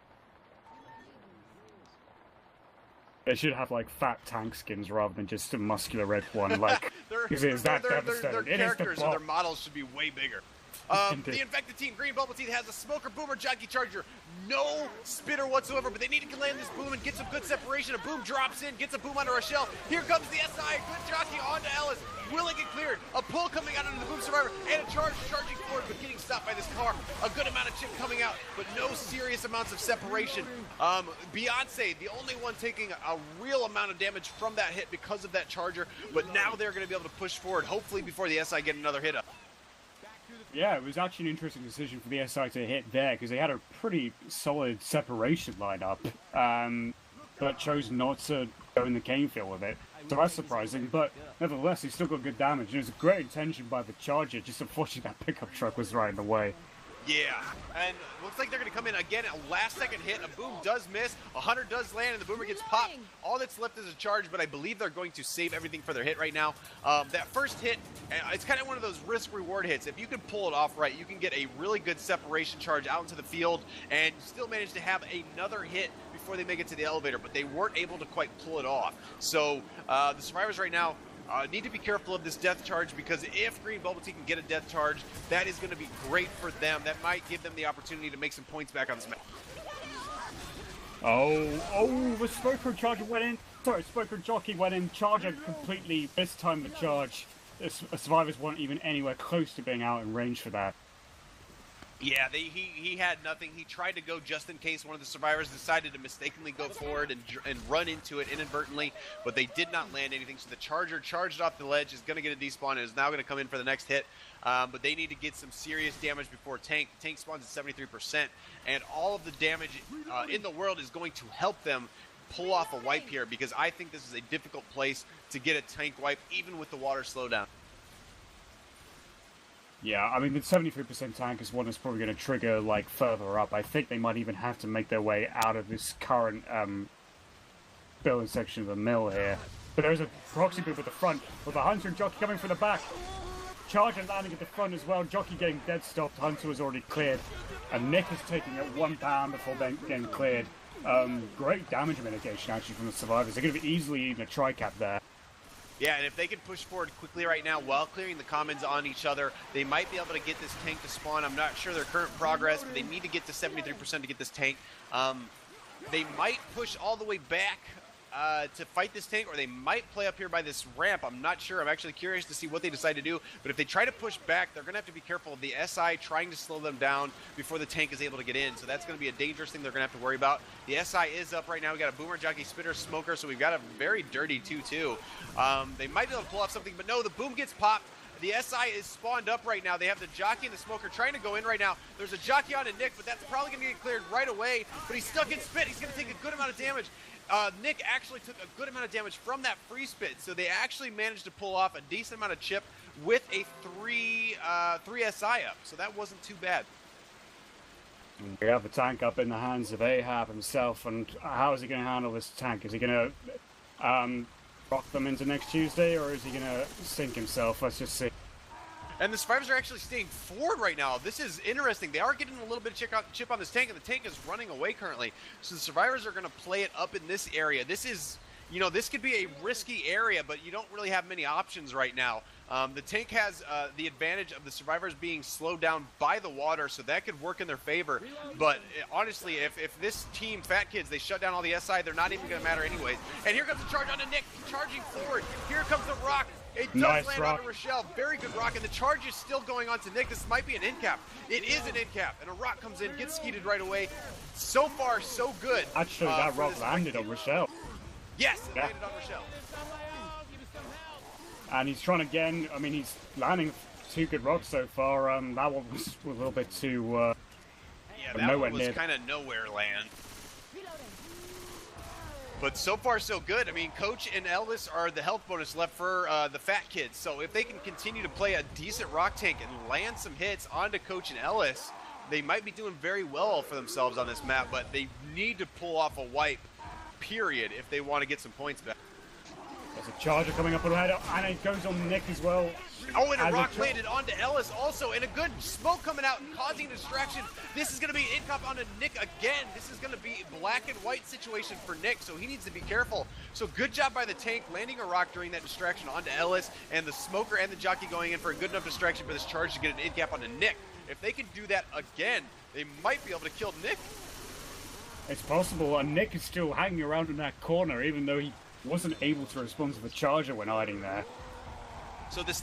They should have like fat tank skins rather than just a muscular red one. Like, their devastating. Characters or their models should be way bigger. The infected team, Green Bubble Tea, has a smoker boomer jockey charger, no spitter whatsoever, but they need to land this boom and get some good separation. A boom drops in, gets a boom under a shell. Here comes the SI, good jockey onto Ellis. Will it get cleared? A pull coming out into the boom survivor, and a charge charging forward, but getting stopped by this car. A good amount of chip coming out, but no serious amounts of separation. Beyonce, the only one taking a real amount of damage from that hit because of that charger, but now they're going to be able to push forward, hopefully before the SI get another hit up. Yeah, it was actually an interesting decision for the SI to hit there, because they had a pretty solid separation lineup, but chose not to go in the cane field with it. So that's surprising, but nevertheless, he still got good damage. And it was a great intention by the charger, just unfortunately that pickup truck was right in the way. Yeah, and looks like they're going to come in again. A last-second hit. A boom does miss. A hunter does land, and the boomer gets popped. All that's left is a charge, but I believe they're going to save everything for their hit right now. That first hit, it's kind of one of those risk-reward hits. If you can pull it off right, you can get a really good separation charge out into the field and still manage to have another hit before they make it to the elevator, but they weren't able to quite pull it off. So the survivors right now need to be careful of this death charge, because if Green Bubble Tea can get a death charge, that is going to be great for them. That might give them the opportunity to make some points back on this match. Oh, the Smoker Charger went in. Sorry, Smoker Jockey went in. Charger completely mistimed the charge. The survivors weren't even anywhere close to being out in range for that. Yeah, he had nothing. He tried to go just in case one of the survivors decided to mistakenly go forward and run into it inadvertently, but they did not land anything. So the charger charged off the ledge, is going to get a despawn, and is now going to come in for the next hit. But they need to get some serious damage before tank. Tank spawns at 73%, and all of the damage in the world is going to help them pull off a wipe here, because I think this is a difficult place to get a tank wipe, even with the water slowdown. Yeah, I mean, the 73% tank is one that's probably going to trigger, like, further up. I think they might even have to make their way out of this current building section of the mill here. But there's a proxy boom at the front, with the Hunter and Jockey coming from the back. Charger landing at the front as well. Jockey getting dead stopped. Hunter was already cleared. And Nick is taking it 1 pound before getting cleared. Great damage mitigation, actually, from the survivors. They're going to be easily eating a tri-cap there. Yeah, and if they can push forward quickly right now while clearing the commons on each other, they might be able to get this tank to spawn. I'm not sure their current progress, but they need to get to 73% to get this tank. They might push all the way back to fight this tank, or they might play up here by this ramp. I'm not sure. I'm actually curious to see what they decide to do. But if they try to push back, they're going to have to be careful of the SI trying to slow them down before the tank is able to get in. So that's going to be a dangerous thing they're going to have to worry about. The SI is up right now. We got a boomer, jockey, spitter, smoker. So we've got a very dirty 2-2. They might be able to pull off something, but no, the boom gets popped. The SI is spawned up right now. They have the jockey and the smoker trying to go in right now. There's a jockey on to Nick, but that's probably going to get cleared right away. But he's stuck in spit. He's going to take a good amount of damage. Nick actually took a good amount of damage from that free spit, so they actually managed to pull off a decent amount of chip with a 3 SI up, so that wasn't too bad. We have the tank up in the hands of Ahab himself, and how is he going to handle this tank? Is he going to rock them into next Tuesday, or is he going to sink himself? Let's just see. And the survivors are actually staying forward right now. This is interesting. They are getting a little bit of chip on this tank, and the tank is running away currently. So the survivors are going to play it up in this area. This is, you know, this could be a risky area, but you don't really have many options right now. The tank has the advantage of the survivors being slowed down by the water, so that could work in their favor. But honestly, if this team, Fat Kids, they shut down all the SI, they're not even going to matter anyways. And here comes the charge onto Nick, charging forward. Here comes the rock. It does nice land rock. onto Rochelle. Very good rock, and the charge is still going on to Nick. This might be an end cap. It is an end cap, and a rock comes in, gets skeeted right away. So far, so good. Actually, that rock landed on Rochelle. Yes, it landed on Rochelle. And he's trying again. I mean, he's landing 2 good rocks so far. That one was a little bit too. Yeah, that one was kind of nowhere land. But so far, so good. I mean, Coach and Elvis are the health bonus left for the Fat Kids. So if they can continue to play a decent rock tank and land some hits onto Coach and Ellis, they might be doing very well for themselves on this map. But they need to pull off a wipe, period, if they want to get some points back. There's a charger coming up ahead, and it goes on Nick as well. Oh, and a rock landed onto Ellis also, and a good smoke coming out and causing a distraction. This is going to be an incop onto Nick again. This is going to be a black and white situation for Nick, so he needs to be careful. So good job by the tank, landing a rock during that distraction onto Ellis, and the smoker and the jockey going in for a good enough distraction for this charge to get an incap onto Nick. If they can do that again, they might be able to kill Nick. It's possible, and Nick is still hanging around in that corner, even though he wasn't able to respond to the charger when hiding there. So this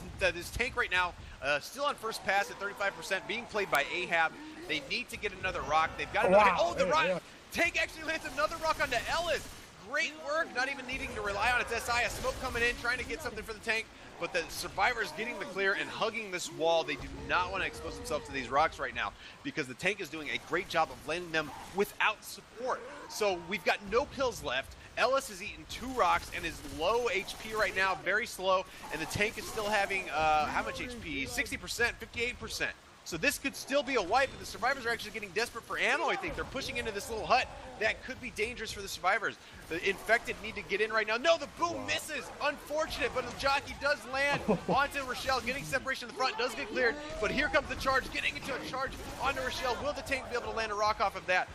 tank right now, still on first pass at 35%, being played by Ahab. They need to get another rock. They've got another. Wow. Oh, the rock! Yeah. Tank actually lands another rock onto Ellis. Great work, not even needing to rely on its SI. A smoke coming in, trying to get something for the tank, but the survivors getting the clear and hugging this wall. They do not want to expose themselves to these rocks right now because the tank is doing a great job of landing them without support. So we've got no pills left. Ellis has eaten 2 rocks and is low HP right now, very slow, and the tank is still having, how much HP? 60%, 58%. So this could still be a wipe, and the survivors are actually getting desperate for ammo, I think. They're pushing into this little hut. That could be dangerous for the survivors. The infected need to get in right now. No, the boom misses. Unfortunate, but the jockey does land onto Rochelle. Getting separation in the front does get cleared, but here comes the charge. Getting into a charge onto Rochelle. Will the tank be able to land a rock off of that?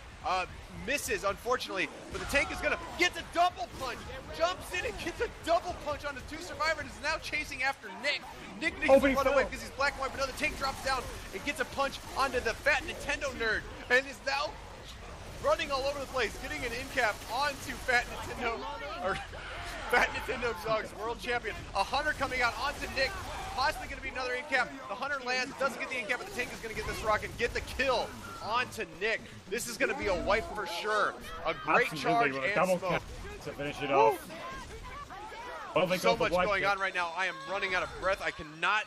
Misses, unfortunately, but the tank is gonna get a double punch. Jumps in and gets a double punch on the 2 survivors. Is now chasing after Nick. Nick needs to run away because he's black and white, but no, the tank drops down and gets a punch onto the Fat Nintendo nerd and is now running all over the place, getting an in cap onto Fat Nintendo, or Fat Nintendo Dogs World Champion. A hunter coming out onto Nick. Possibly going to be another in cap. The hunter lands, doesn't get the in cap, but the tank is going to get this rock and get the kill onto Nick. This is going to be a wipe for sure. A great charge and double smoke to finish it off. Well, so much going on right now. I am running out of breath. I cannot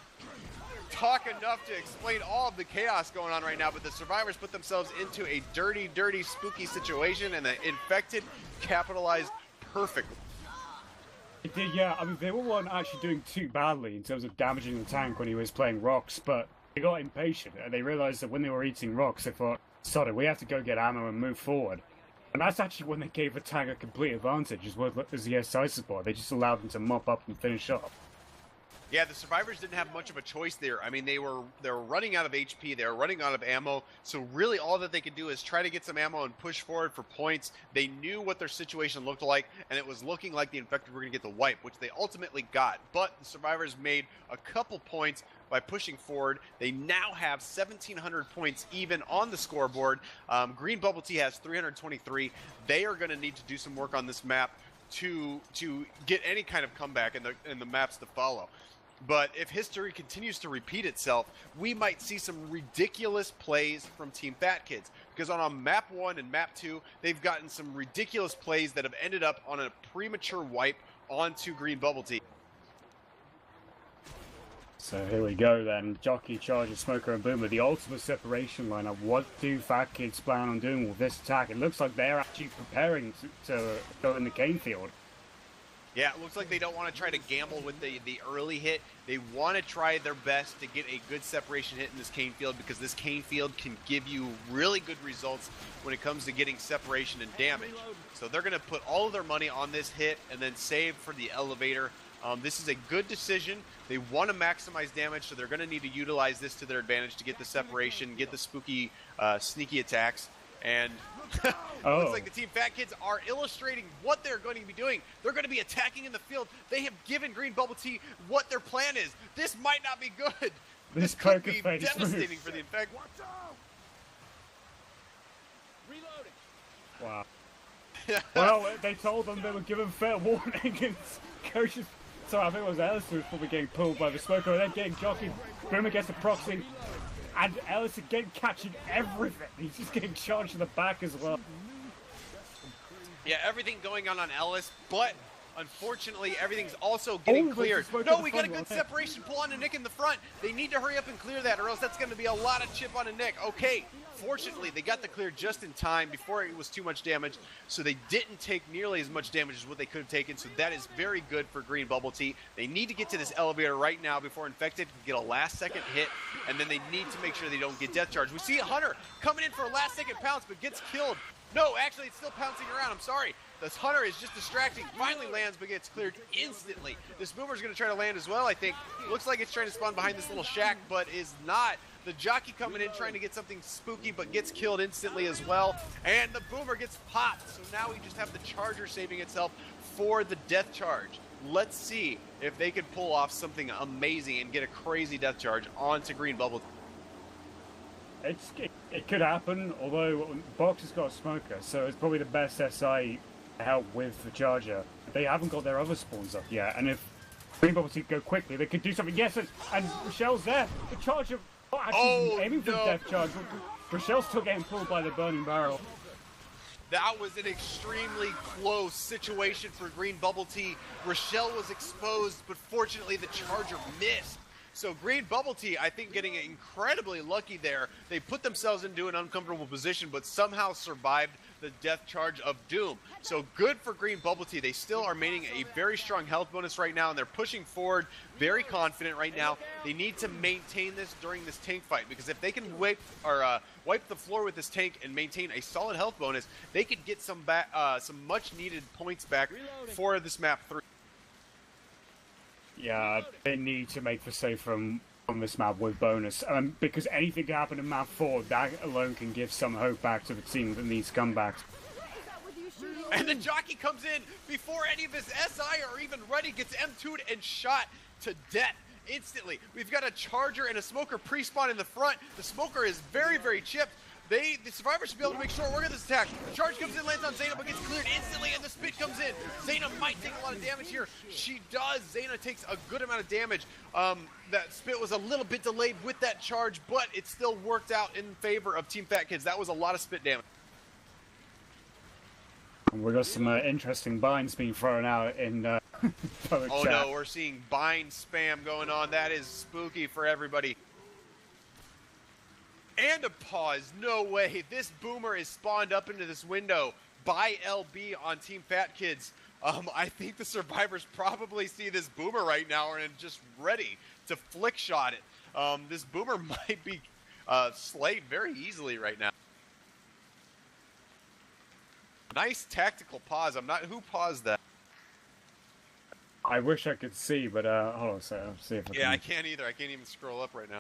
talk enough to explain all of the chaos going on right now, but the survivors put themselves into a dirty, dirty, spooky situation, and the infected capitalized perfectly. Yeah, I mean, they weren't actually doing too badly in terms of damaging the tank when he was playing rocks, but they got impatient, and they realized that when they were eating rocks, they thought, sorry, we have to go get ammo and move forward. And that's actually when they gave the tank a complete advantage, as well as the SI support. They just allowed them to mop up and finish up. Yeah, the survivors didn't have much of a choice there. I mean, they were running out of HP, they were running out of ammo, so really all that they could do is try to get some ammo and push forward for points. They knew what their situation looked like, and it was looking like the infected were going to get the wipe, which they ultimately got. But the survivors made a couple points by pushing forward. They now have 1,700 points even on the scoreboard. Green Bubble Tea has 323. They are going to need to do some work on this map to get any kind of comeback in the maps to follow. But if history continues to repeat itself, we might see some ridiculous plays from Team Fat Kids. Because on map 1 and map 2, they've gotten some ridiculous plays that have ended up on a premature wipe onto Green Bubble Tea. So here we go then. Jockey, Charger, Smoker, and Boomer. The ultimate separation lineup. What do Fat Kids plan on doing with this attack? It looks like they're actually preparing to go in the cane field. Yeah, it looks like they don't want to try to gamble with the early hit. They want to try their best to get a good separation hit in this cane field, because this cane field can give you really good results when it comes to getting separation and damage. So they're going to put all of their money on this hit and then save for the elevator. This is a good decision. They want to maximize damage, so they're going to need to utilize this to their advantage to get the separation, get the spooky, sneaky attacks. And looks like the Team Fat Kids are illustrating what they're going to be doing. They're going to be attacking in the field. They have given Green Bubble Tea what their plan is. This might not be good. This could be devastating for the Infect. Wow. Well, they told them they were given fair warning, and coaches. So I think it was Ellis who was probably getting pulled by the Smoker, and then getting jockeyed. Boomer gets the proxy, and Ellis again catching everything. He's just getting charged in the back as well. Yeah, everything going on Ellis, but unfortunately everything's also getting cleared. No, we got a good separation pull on a Nick in the front. They need to hurry up and clear that, or else that's going to be a lot of chip on a Nick. Okay, fortunately they got the clear just in time before it was too much damage, so they didn't take nearly as much damage as what they could have taken, so that is very good for Green Bubble Tea. They need to get to this elevator right now before Infected can get a last-second hit, and then they need to make sure they don't get death charge. We see Hunter coming in for a last-second pounce, but gets killed. No, actually, it's still pouncing around. I'm sorry. This Hunter is just distracting. Finally lands, but gets cleared instantly. This Boomer's going to try to land as well, I think. Looks like it's trying to spawn behind this little shack, but is not. The Jockey coming in trying to get something spooky, but gets killed instantly as well. And the Boomer gets popped. So now we just have the Charger saving itself for the death charge. Let's see if they can pull off something amazing and get a crazy death charge onto Green Bubble. It could happen, although Box has got a Smoker, so it's probably the best SI to help with the Charger. They haven't got their other spawns up yet, and if Green Bubble Tea go quickly, they could do something. Yes, and Rochelle's there. The Charger not actually aiming for the death charge. Rochelle's still getting pulled by the burning barrel. That was an extremely close situation for Green Bubble Tea. Rochelle was exposed, but fortunately the Charger missed. So Green Bubble Tea, I think, getting incredibly lucky there. They put themselves into an uncomfortable position, but somehow survived the death charge of Doom. So good for Green Bubble Tea. They still are maintaining a very strong health bonus right now, and they're pushing forward very confident right now. They need to maintain this during this tank fight, because if they can wipe the floor with this tank and maintain a solid health bonus, they could get some much-needed points back for this map 3. Yeah, they need to make the save from this map with bonus, because anything can happen in map 4, that alone can give some hope back to the team that needs comebacks. And the Jockey comes in before any of his SI are even ready, gets M2'd and shot to death instantly. We've got a Charger and a Smoker pre-spawn in the front. The Smoker is very, very chipped. The Survivor should be able to make short work of this attack. The charge comes in, lands on Zayna, but gets cleared instantly, and the spit comes in. Zayna might take a lot of damage here. She does. Zayna takes a good amount of damage. That spit was a little bit delayed with that charge, but it still worked out in favor of Team Fat Kids. That was a lot of spit damage. We got some interesting binds being thrown out in public chat. No, we're seeing bind spam going on. That is spooky for everybody. And a pause. No way. This Boomer is spawned up into this window by LB on Team Fat Kids. I think the survivors probably see this Boomer right now and just ready to flick shot it. This Boomer might be slayed very easily right now. Nice tactical pause. Who paused that? I wish I could see, but hold on a second. I'll see if I can. I can't either. I can't even scroll up right now.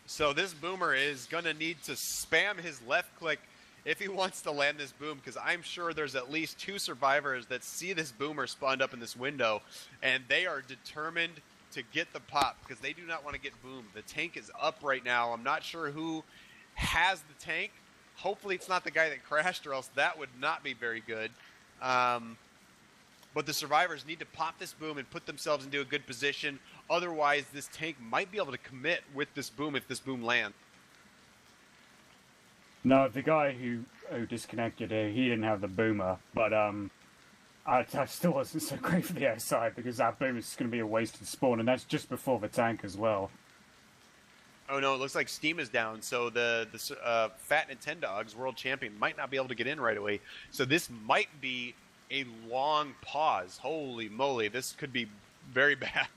So this Boomer is going to need to spam his left click if he wants to land this boom, because I'm sure there's at least 2 survivors that see this Boomer spawned up in this window, and they are determined to get the pop because they do not want to get boomed. The tank is up right now. I'm not sure who has the tank. Hopefully it's not the guy that crashed, or else that would not be very good. But the survivors need to pop this boom and put themselves into a good position. Otherwise, this tank might be able to commit with this boom if this boom lands. No, the guy who disconnected, he didn't have the boomer, but That still wasn't so great for the outside because that boom is going to be a wasted spawn, and that's just before the tank as well. Oh no, it looks like Steam is down, so the Fat Nintendogs world champion might not be able to get in right away. So this might be a long pause. Holy moly, this could be very bad.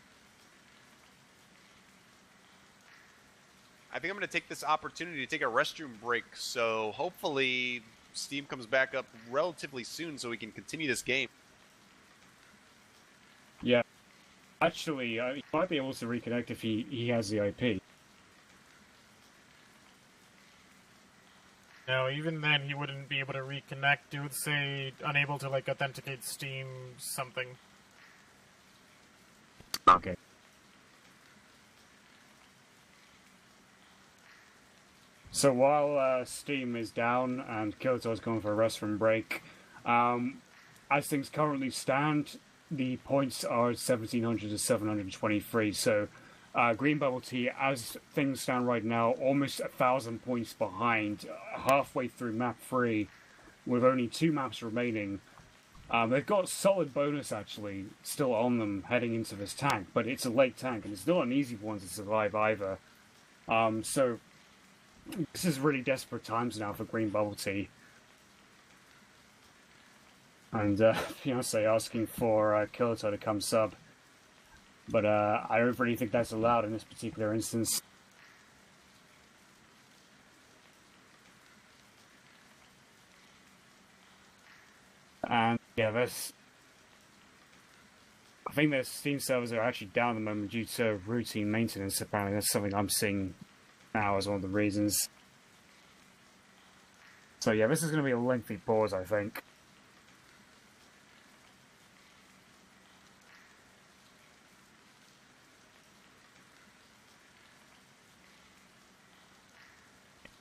I think I'm going to take this opportunity to take a restroom break, so hopefully Steam comes back up relatively soon so we can continue this game. Yeah. Actually, he might be able to reconnect if he has the IP. No, even then he wouldn't be able to reconnect. It would say unable to, like, authenticate Steam something. Okay. So while Steam is down and Killatoy's going for a restroom break, as things currently stand, the points are 1,700 to 723. So Green Bubble Tea, as things stand right now, almost 1,000 points behind, halfway through map 3, with only 2 maps remaining. They've got solid bonus, actually, still on them heading into this tank, but it's a late tank, and it's not an easy one to survive either. So this is really desperate times now for Green Bubble Tea. And Beyonce asking for Killatoy to come sub. But I don't really think that's allowed in this particular instance. And yeah, I think their Steam servers are actually down at the moment due to routine maintenance, apparently. That's something I'm seeing now as one of the reasons. So yeah, this is going to be a lengthy pause, I think.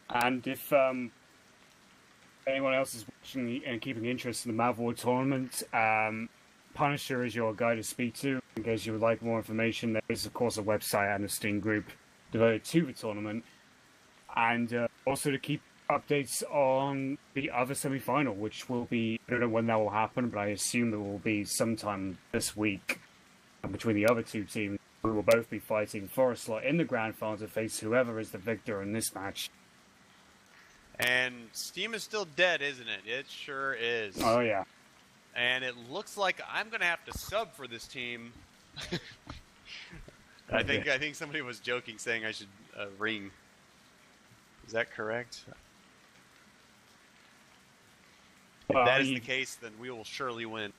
And if anyone else is watching and keeping interest in the MavWar tournament, Punisher is your guy to speak to in case you would like more information. There is, of course, a website and a Steam group devoted to the tournament. And also to keep updates on the other semi-final, which will be, I don't know when that will happen, but I assume it will be sometime this week. And between the other two teams, we will both be fighting for a slot in the grand final to face whoever is the victor in this match. And Steam is still dead, isn't it? It sure is. Oh, yeah. And it looks like I'm going to have to sub for this team. I think somebody was joking saying I should ring. Is that correct? If that is the case, then we will surely win.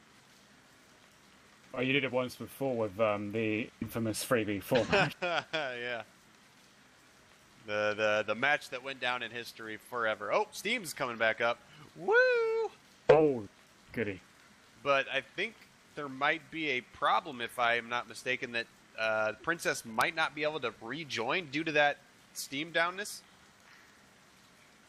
Oh, you did it once before with the infamous 3v4 match. Yeah. The match that went down in history forever. Oh, Steam's coming back up. Woo! Oh, goody. But I think there might be a problem, if I am not mistaken, that Princess might not be able to rejoin due to that Steam downness.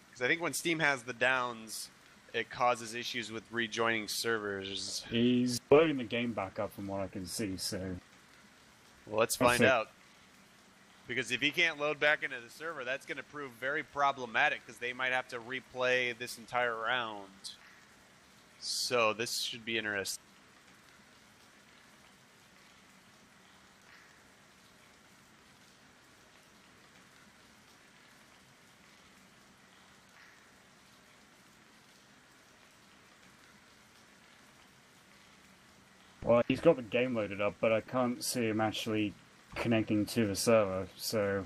Because I think when Steam has the downs, it causes issues with rejoining servers. He's loading the game back up from what I can see, so... Well, let's find out. Because if he can't load back into the server, that's going to prove very problematic, because they might have to replay this entire round. So this should be interesting. Well, he's got the game loaded up, but I can't see him actually connecting to the server, so...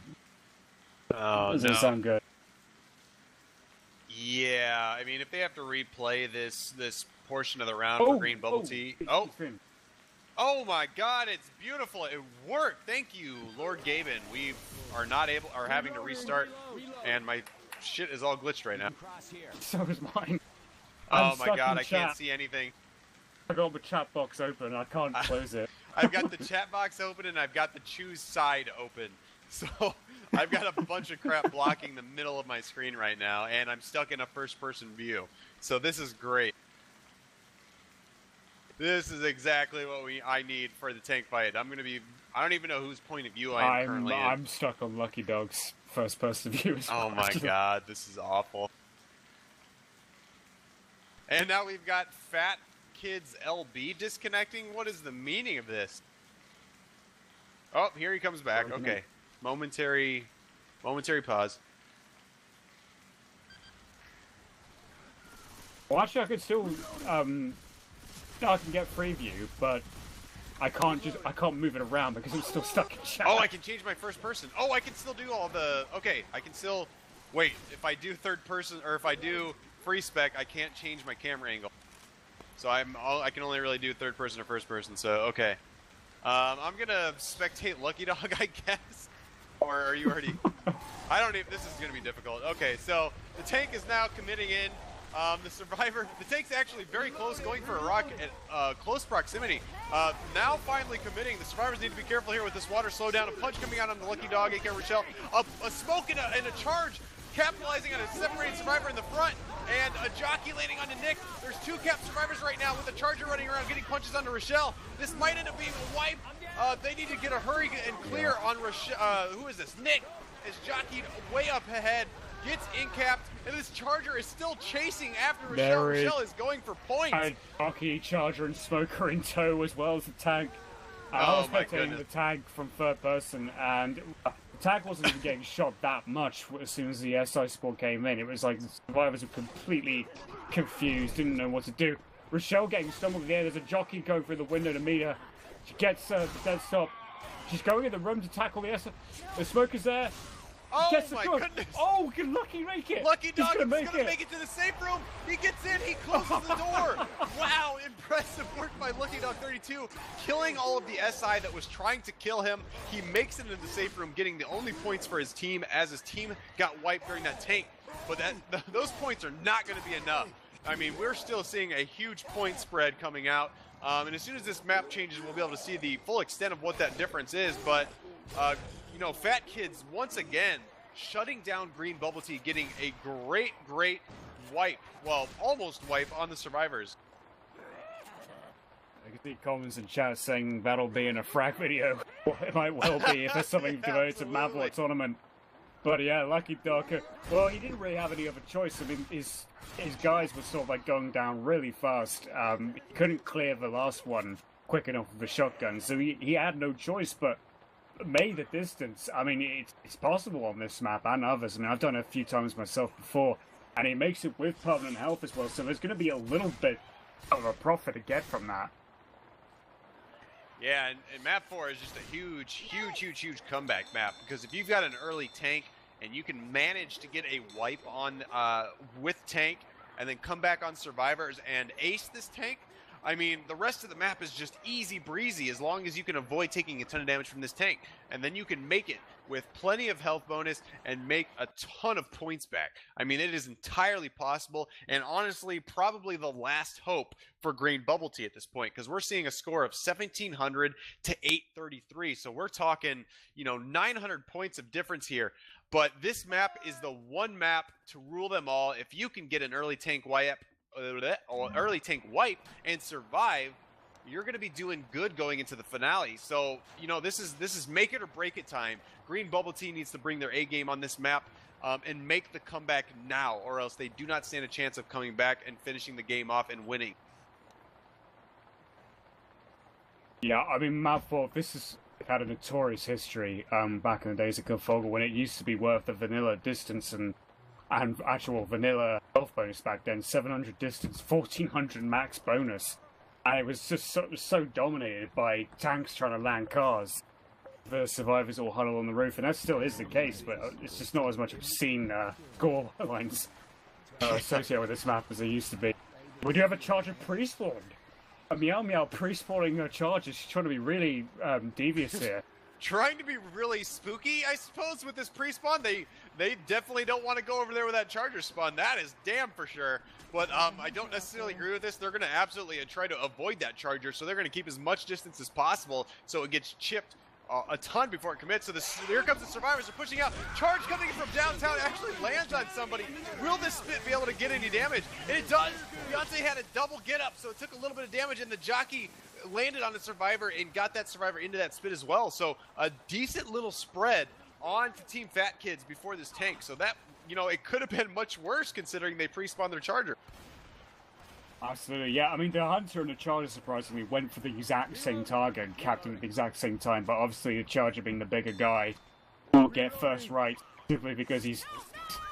Doesn't sound good. Yeah, I mean, if they have to replay this portion of the round for Green Bubble Tea... Oh my god, it's beautiful! It worked! Thank you, Lord Gaben. We are having to restart, and my shit is all glitched right now. So is mine. Oh my god, I can't see anything. I got the chat box open, I can't close it. I've got the chat box open, and I've got the choose side open. So, I've got a bunch of crap blocking the middle of my screen right now, and I'm stuck in a first-person view. So this is great. This is exactly what I need for the tank fight. I don't even know whose point of view I am currently in. I'm stuck on Lucky Dog's first-person view as well. Oh my god, this is awful. And now we've got Fat Kid's LB disconnecting? What is the meaning of this? Oh, here he comes back. Okay. Momentary pause. Well, actually, I could still, I can get free view, but I can't move it around because I'm still stuck in chat. Oh, I can change my first person. Oh, I can still do all the, okay, I can still, wait, if I do third person, or if I do free spec, I can't change my camera angle. So I can only really do third person or first person, so, okay. I'm gonna spectate Lucky Dog, I guess. Or are you already, I don't even, this is gonna be difficult. Okay, so the tank is now committing in. The survivor, the tank's actually very close, going for a rock at close proximity. Now finally committing. The survivors need to be careful here with this water slowdown. A punch coming out on the Lucky Dog, aka Rochelle. A smoke and a charge, capitalizing on a separated survivor in the front. And a jockey landing onto Nick. There's two capped survivors right now with a charger running around, getting punches onto Rochelle. This might end up being a wipe. They need to get a hurry and clear on Rochelle. Who is this? Nick is jockeyed way up ahead. Gets in-capped, and this charger is still chasing after Rochelle. Rochelle is going for points. And Jockey, Charger, and Smoker in tow, as well as the tank. I was spectating the tank from third person, and the tank wasn't even getting shot that much as soon as the SI support came in. It was like the survivors were completely confused, didn't know what to do. Rochelle getting stumbled in the air. There's a jockey going through the window to meet her. She gets the dead stop. She's going in the room to tackle the SI. The Smoker's there. Oh my goodness! Oh, can Lucky make it? Lucky Dog is gonna make it to the safe room. He gets in. He closes the door. Wow, impressive work by Lucky Dog 32, killing all of the SI that was trying to kill him. He makes it into the safe room, getting the only points for his team as his team got wiped during that tank. But those points are not going to be enough. I mean, we're still seeing a huge point spread coming out. And as soon as this map changes, we'll be able to see the full extent of what that difference is. But you know, Fat Kids once again shutting down Green Bubble Tea, getting a great wipe, well, almost wipe on the survivors. I can see comments in chat saying that'll be in a frag video. It might well be if there's something devoted to MavWar tournament. But yeah, Lucky Dog, well, he didn't really have any other choice. I mean, his guys were sort of like going down really fast. He couldn't clear the last one quick enough with the shotgun, so he had no choice but made the distance. I mean, it's possible on this map and others. I mean, I've done it a few times myself before, and he makes it with permanent health as well, so there's going to be a little bit of a profit to get from that. Yeah, and map 4 is just a huge comeback map, because if you've got an early tank and you can manage to get a wipe on with tank and then come back on survivors and ace this tank, I mean, the rest of the map is just easy breezy as long as you can avoid taking a ton of damage from this tank. And then you can make it with plenty of health bonus and make a ton of points back. I mean, it is entirely possible, and honestly, probably the last hope for Green Bubble Tea at this point, because we're seeing a score of 1,700 to 833. So we're talking, you know, 900 points of difference here. But this map is the one map to rule them all. If you can get an early tank wipe, and survive, you're going to be doing good going into the finale. So, you know, this is make it or break it time. Green Bubble Tea needs to bring their A game on this map and make the comeback now, or else they do not stand a chance of coming back and finishing the game off and winning. Yeah, I mean, MavWar, this has had a notorious history back in the days of Gulfogle, when it used to be worth the vanilla distance and actual vanilla health bonus back then. 700 distance, 1400 max bonus, and it was just so dominated by tanks trying to land cars. The survivors all huddle on the roof, and that still is the case, but it's just not as much obscene gore lines associated with this map as there used to be. We do have a charger pre-spawned. A Meow pre-spawning charger. She's trying to be really devious here. Trying to be really spooky, I suppose, with this pre-spawn. They definitely don't want to go over there with that charger spawn. That is damn for sure. But I don't necessarily agree with this. They're going to absolutely try to avoid that charger, so they're going to keep as much distance as possible so it gets chipped a ton before it commits. So here comes the survivors. They're pushing out. Charge coming in from downtown. It actually lands on somebody. Will this spit be able to get any damage? And it does. Beyonce had a double get up, so it took a little bit of damage, and the jockey landed on the survivor and got that survivor into that spit as well. So a decent little spread on to Team Fat Kids before this tank. So that, you know, it could have been much worse considering they pre-spawned their charger. Absolutely, yeah. I mean, the Hunter and the Charger, surprisingly, went for the exact same target and capped him at the exact same time, but obviously the Charger, being the bigger guy, will get first right, simply because he's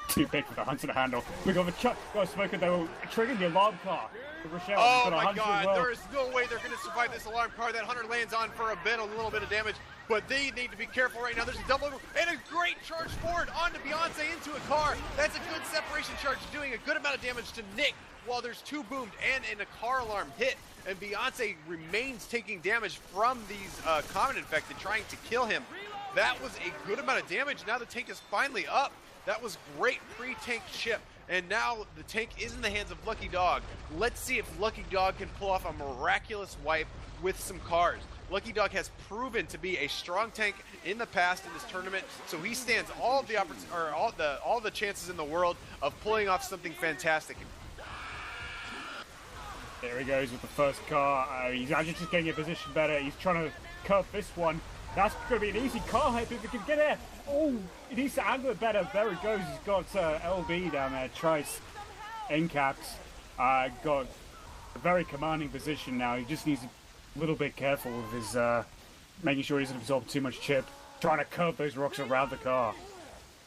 too big for the Hunter to handle. We got the Smoker, though, triggering the alarm car. Rochelle, oh my god, well. There is no way they're going to survive this alarm car. That Hunter lands on for a little bit of damage, but they need to be careful right now. There's a double and a great charge forward onto Beyonce into a car. That's a good separation charge, doing a good amount of damage to Nick, while there's two boomed and a car alarm hit, and Beyonce remains taking damage from these common infected, trying to kill him. That was a good amount of damage. Now the tank is finally up. That was great pre-tank chip. And now the tank is in the hands of Lucky Dog. Let's see if Lucky Dog can pull off a miraculous wipe with some cars. Lucky Dog has proven to be a strong tank in the past in this tournament, so he stands all the chances in the world of pulling off something fantastic. There he goes with the first car. He's actually just getting a position better. He's trying to curve this one. That's going to be an easy car hit if he can get it. Oh, he needs to angle it better. There he goes. He's got LB down there. Trice in-capped. Got a very commanding position now. He just needs a little bit careful with his making sure he doesn't absorb too much chip. Trying to curve those rocks around the car.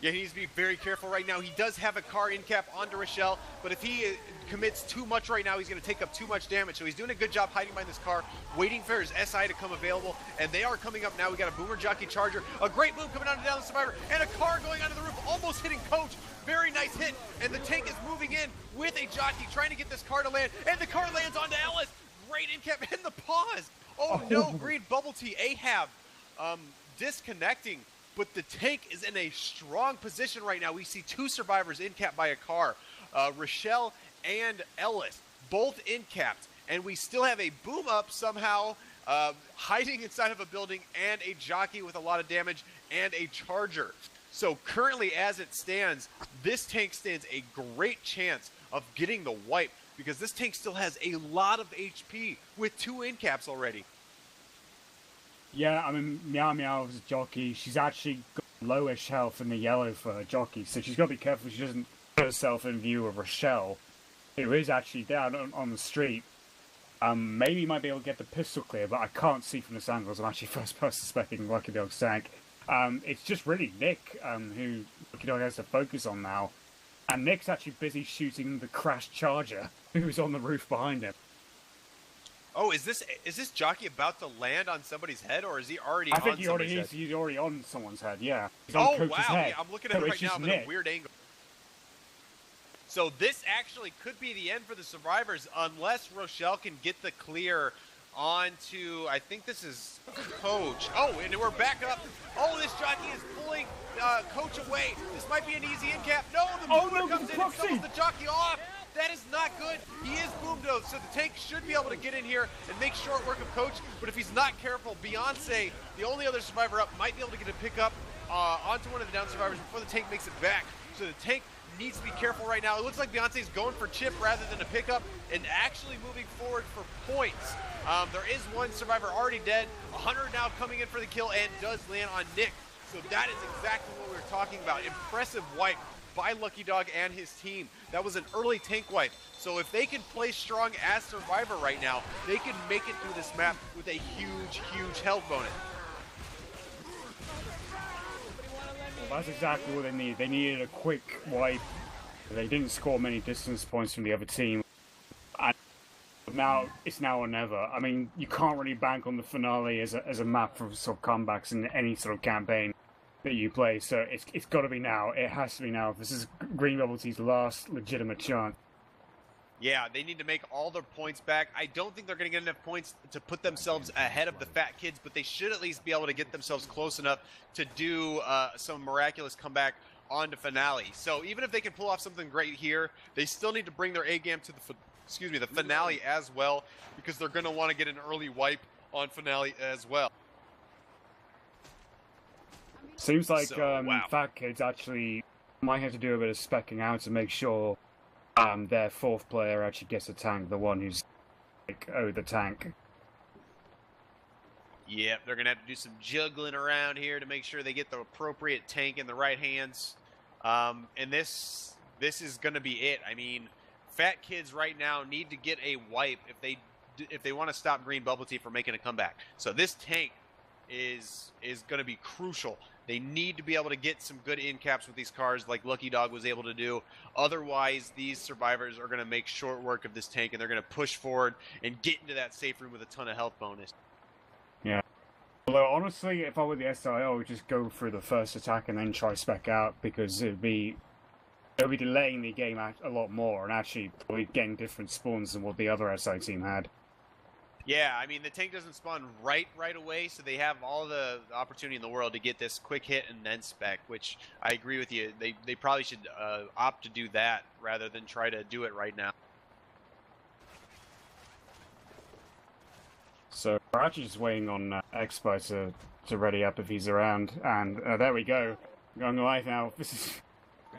Yeah, he needs to be very careful right now. He does have a car in cap onto Rochelle, but if he commits too much right now, he's going to take up too much damage. So he's doing a good job hiding behind this car, waiting for his SI to come available, and they are coming up now. We got a Boomer Jockey Charger, a great move coming down the Survivor, and a car going onto the roof, almost hitting Coach. Very nice hit, and the tank is moving in with a jockey, trying to get this car to land, and the car lands onto Ellis. Great in cap, and the pause. Oh no, green bubble tea, Ahab disconnecting. But the tank is in a strong position right now. We see two survivors in-capped by a car. Rochelle and Ellis, both in-capped. And we still have a boom up somehow, hiding inside of a building, and a jockey with a lot of damage, and a charger. So currently, as it stands, this tank stands a great chance of getting the wipe, because this tank still has a lot of HP with two in-caps already. Yeah, I mean, Meow Meow's jockey, she's actually got lowish health in the yellow for her jockey, so she's got to be careful she doesn't put herself in view of Rochelle, who is actually down on the street. Maybe might be able to get the pistol clear, but I can't see from this angle, as I'm actually first person suspecting Lucky Dog's tank. It's just really Nick who Lucky Dog has to focus on now, and Nick's actually busy shooting the crashed Charger, who's on the roof behind him. Oh, is this jockey about to land on somebody's head, or is he already on somebody's head? I think he already is. He's already on someone's head, yeah. He's on Coach's head. Yeah, I'm looking at it right now from a weird angle. So this actually could be the end for the survivors, unless Rochelle can get the clear onto, I think this is Coach. Oh, and we're back up. Oh, this jockey is pulling Coach away. This might be an easy in cap. No, the mover comes in and throws the jockey off. That is not good. He is boomed though, so the tank should be able to get in here and make short work of Coach. But if he's not careful, Beyonce, the only other survivor up, might be able to get a pickup onto one of the down survivors before the tank makes it back. So the tank needs to be careful right now. It looks like Beyonce's going for chip rather than a pickup and actually moving forward for points. There is one survivor already dead. 100 now coming in for the kill and does land on Nick. So that is exactly what we were talking about. Impressive wipe by Lucky Dog and his team. That was an early tank wipe. So if they can play strong as survivor right now, they can make it through this map with a huge, huge health bonus. Well, that's exactly what they need. They needed a quick wipe. They didn't score many distance points from the other team. And now, it's now or never. I mean, you can't really bank on the finale as a map for sort of comebacks in any sort of campaign that you play, so it's got to be now. It has to be now. This is Green Bubble Tea's last legitimate chance. Yeah, they need to make all their points back. I don't think they're going to get enough points to put themselves ahead of the Fat Kids, but they should at least be able to get themselves close enough to do some miraculous comeback on the finale. So even if they can pull off something great here, they still need to bring their A-game to the finale as well, because they're going to want to get an early wipe on finale as well. Seems like Fat Kids actually might have to do a bit of specking out to make sure their fourth player actually gets a tank, the one who's like, oh, the tank. Yep, they're going to have to do some juggling around here to make sure they get the appropriate tank in the right hands. And this is going to be it. I mean, Fat kids right now need to get a wipe if they want to stop Green Bubble Tea from making a comeback. So this tank is going to be crucial. They need to be able to get some good in caps with these cars like Lucky Dog was able to do. Otherwise, these survivors are going to make short work of this tank, and they're going to push forward and get into that safe room with a ton of health bonus. Yeah. Although, honestly, if I were the SI, I would just go through the first attack and then try spec out, because it would be delaying the game a lot more and actually probably getting different spawns than what the other SI team had. Yeah, I mean, the tank doesn't spawn right away, so they have all the opportunity in the world to get this quick hit and then spec, which I agree with you. They probably should opt to do that rather than try to do it right now. So we're actually just waiting on X-Spy to ready up if he's around, and there we go. Going live now. This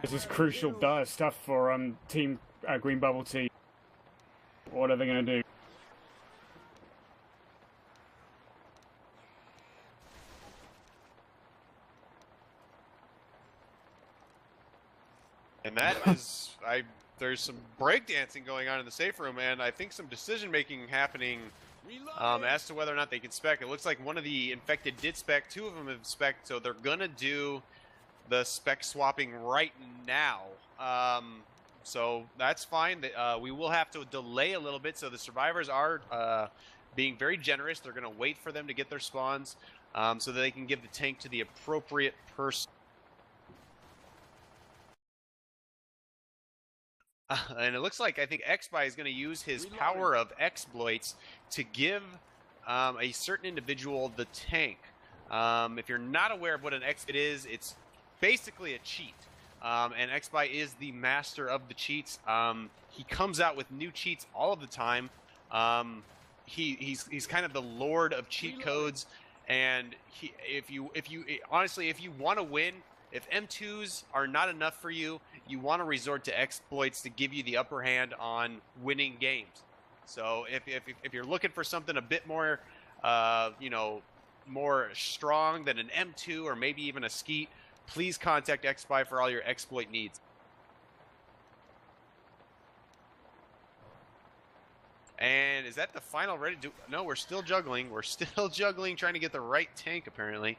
is crucial stuff for Team Green Bubble Tea. What are they going to do? And that is, there's some breakdancing going on in the safe room, and I think some decision-making happening as to whether or not they can spec. It looks like one of the infected did spec, 2 of them have spec, so they're going to do the spec swapping right now. So that's fine. We will have to delay a little bit, so the survivors are being very generous. They're going to wait for them to get their spawns so that they can give the tank to the appropriate person. And it looks like I think X-Spy is going to use his power of exploits to give a certain individual the tank. If you're not aware of what an exploit is, it's basically a cheat. And X-Spy is the master of the cheats. He comes out with new cheats all of the time. He's kind of the lord of cheat codes. And if you honestly, if you want to win, if M2s are not enough for you, you want to resort to exploits to give you the upper hand on winning games. So if you're looking for something a bit more, more strong than an M2 or maybe even a skeet, please contact X-Spy for all your exploit needs. And is that the final ready to... No, we're still juggling. We're still juggling, trying to get the right tank, apparently.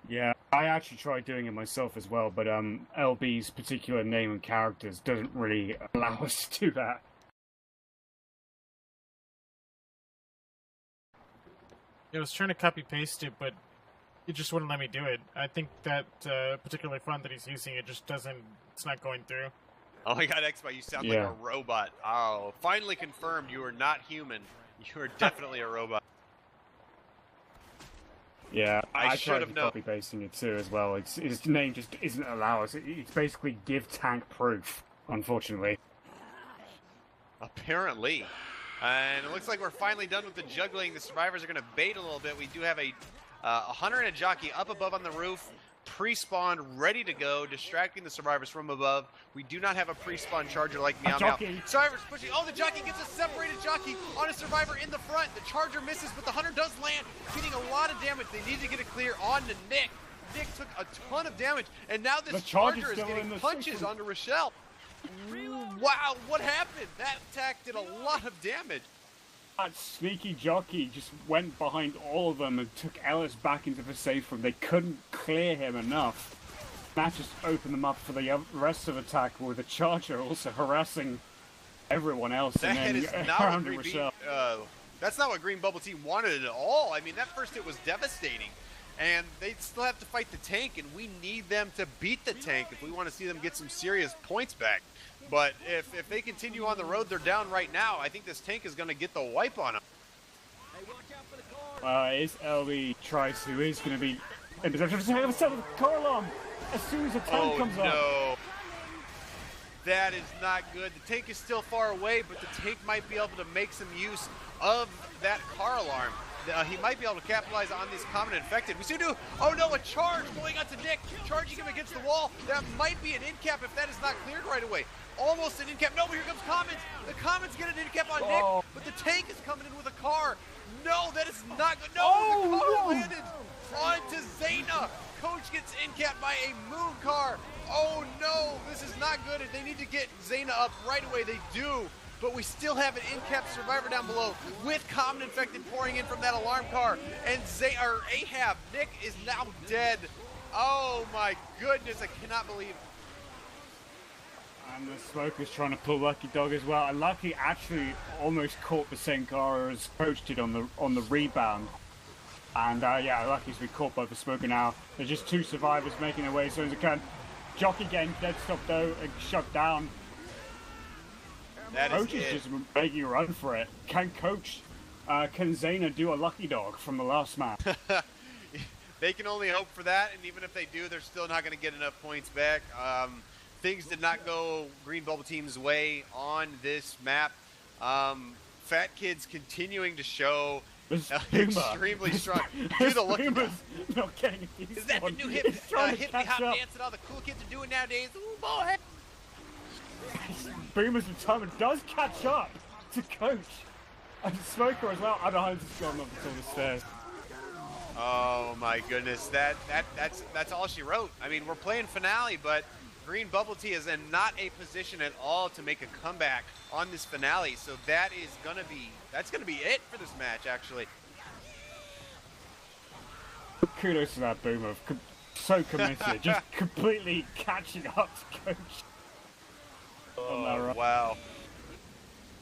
Yeah, I actually tried doing it myself as well, but LB's particular name and characters doesn't really allow us to do that. I was trying to copy-paste it, but it just wouldn't let me do it. I think that particular font that he's using, it just doesn't... It's not going through. Oh my god, X-Spy, you sound like a robot. Oh, finally confirmed you are not human. You are definitely a robot. Yeah, I tried copy-pasting it too as well. His name just isn't allow us. It's basically give tank proof, unfortunately. Apparently. And it looks like we're finally done with the juggling. The survivors are going to bait a little bit. We do have a hunter and a jockey up above on the roof, pre-spawned, ready to go, distracting the survivors from above. We do not have a pre-spawn charger like Meow Meow. Survivors pushing. Oh, the jockey gets a separated jockey on a survivor in the front. The charger misses, but the hunter does land, getting a lot of damage. They need to get it clear on to Nick. Nick took a ton of damage, and now this charger is getting punches onto Rochelle. Wow, what happened? That attack did a lot of damage. That sneaky jockey just went behind all of them and took Ellis back into the safe room. They couldn't clear him enough. That just opened them up for the rest of the attack with the charger also harassing everyone else. That and is then not what Rochelle. That's not what Green Bubble Tea wanted at all. I mean, that first hit was devastating. And they still have to fight the tank, and we need them to beat the tank if we want to see them get some serious points back. But if they continue on the road they're down right now, I think this tank is going to get the wipe on them. It's LB Trice who is going to be in possession of the car alarm as soon as the tank comes up. Oh, no. That is not good. The tank is still far away, but the tank might be able to make some use of that car alarm. He might be able to capitalize on these common infected. We soon do. Oh no, a charge going on to Nick, charging him against the wall. That might be an in cap if that is not cleared right away. Almost an in cap. No, but here comes Commons. The Commons get an in cap on Nick, but the tank is coming in with a car. No, that is not good. No, the car landed onto Zaina. Coach gets in-capped by a moon car. Oh no, this is not good. They need to get Zayna up right away. They do, but we still have an in-capped survivor down below with Common Infected pouring in from that alarm car. And Ahab, Nick is now dead. Oh my goodness, I cannot believe it. And the Smoker's trying to pull Lucky Dog as well. And Lucky actually almost caught the same car as Coach did on the rebound. And yeah, Lucky's been caught by the Smoker now. There's just two survivors making their way as soon as they can. Jockey getting dead stop though and shut down. Coach is just making a run for it. Can Zayna do a Lucky Dog from the last match? They can only hope for that, and even if they do, they're still not going to get enough points back. Things did not go Green Bubble Team's way on this map. Fat Kids continuing to show extremely strong. Do the Lucky Dog. Not getting Is that the new hip me hop dance that all the cool kids are doing nowadays? Ooh, boy! Boomer's determined does catch up to Coach. And Smoker as well. Anaheim's just gone up the stairs. Oh my goodness, that's all she wrote. I mean, we're playing finale, but Green Bubble Tea is in not a position at all to make a comeback on this finale. So that's gonna be it for this match, actually. Kudos to that Boomer, so committed, just completely catching up to Coach. Oh wow!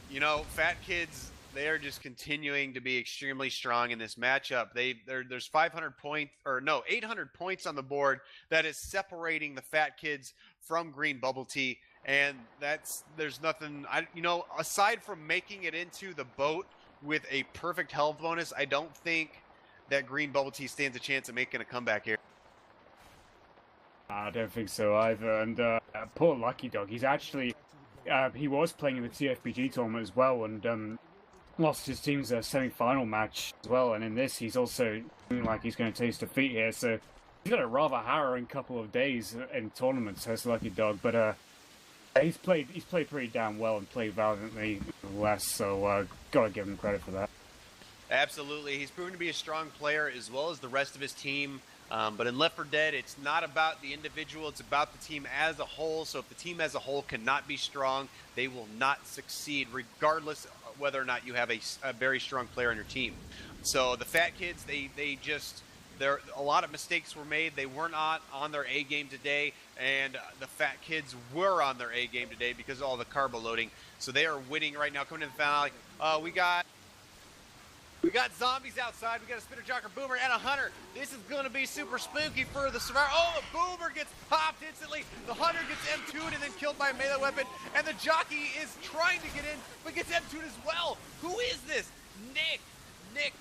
You know, Fat Kids, they are just continuing to be extremely strong in this matchup. There's 500 points, or no, 800 points on the board that is separating the Fat Kids from Green Bubble Tea, and there's nothing. Aside from making it into the boat with a perfect health bonus, I don't think that Green Bubble Tea stands a chance of making a comeback here. I don't think so either. And poor Lucky Dog, he's actually he was playing in the TFPG tournament as well, and lost his team's semi-final match as well, and in this he's also feeling like he's going to taste defeat here, so he's got a rather harrowing couple of days in tournaments, has Lucky Dog, but he's played pretty damn well and played valiantly less, so gotta give him credit for that. Absolutely, he's proven to be a strong player as well as the rest of his team. But in Left 4 Dead, it's not about the individual, it's about the team as a whole. So if the team as a whole cannot be strong, they will not succeed, regardless of whether or not you have a very strong player on your team. So the Fat Kids, a lot of mistakes were made. They were not on their A game today, and the Fat Kids were on their A game today because of all the carbo loading. So they are winning right now. Coming to the finale, we got zombies outside. We got a Spitter Jocker Boomer and a Hunter. This is going to be super spooky for the survivor. Oh, the Boomer gets popped instantly. The Hunter gets M2'd and then killed by a melee weapon. And the Jockey is trying to get in, but gets M2'd as well. Who is this? Nick,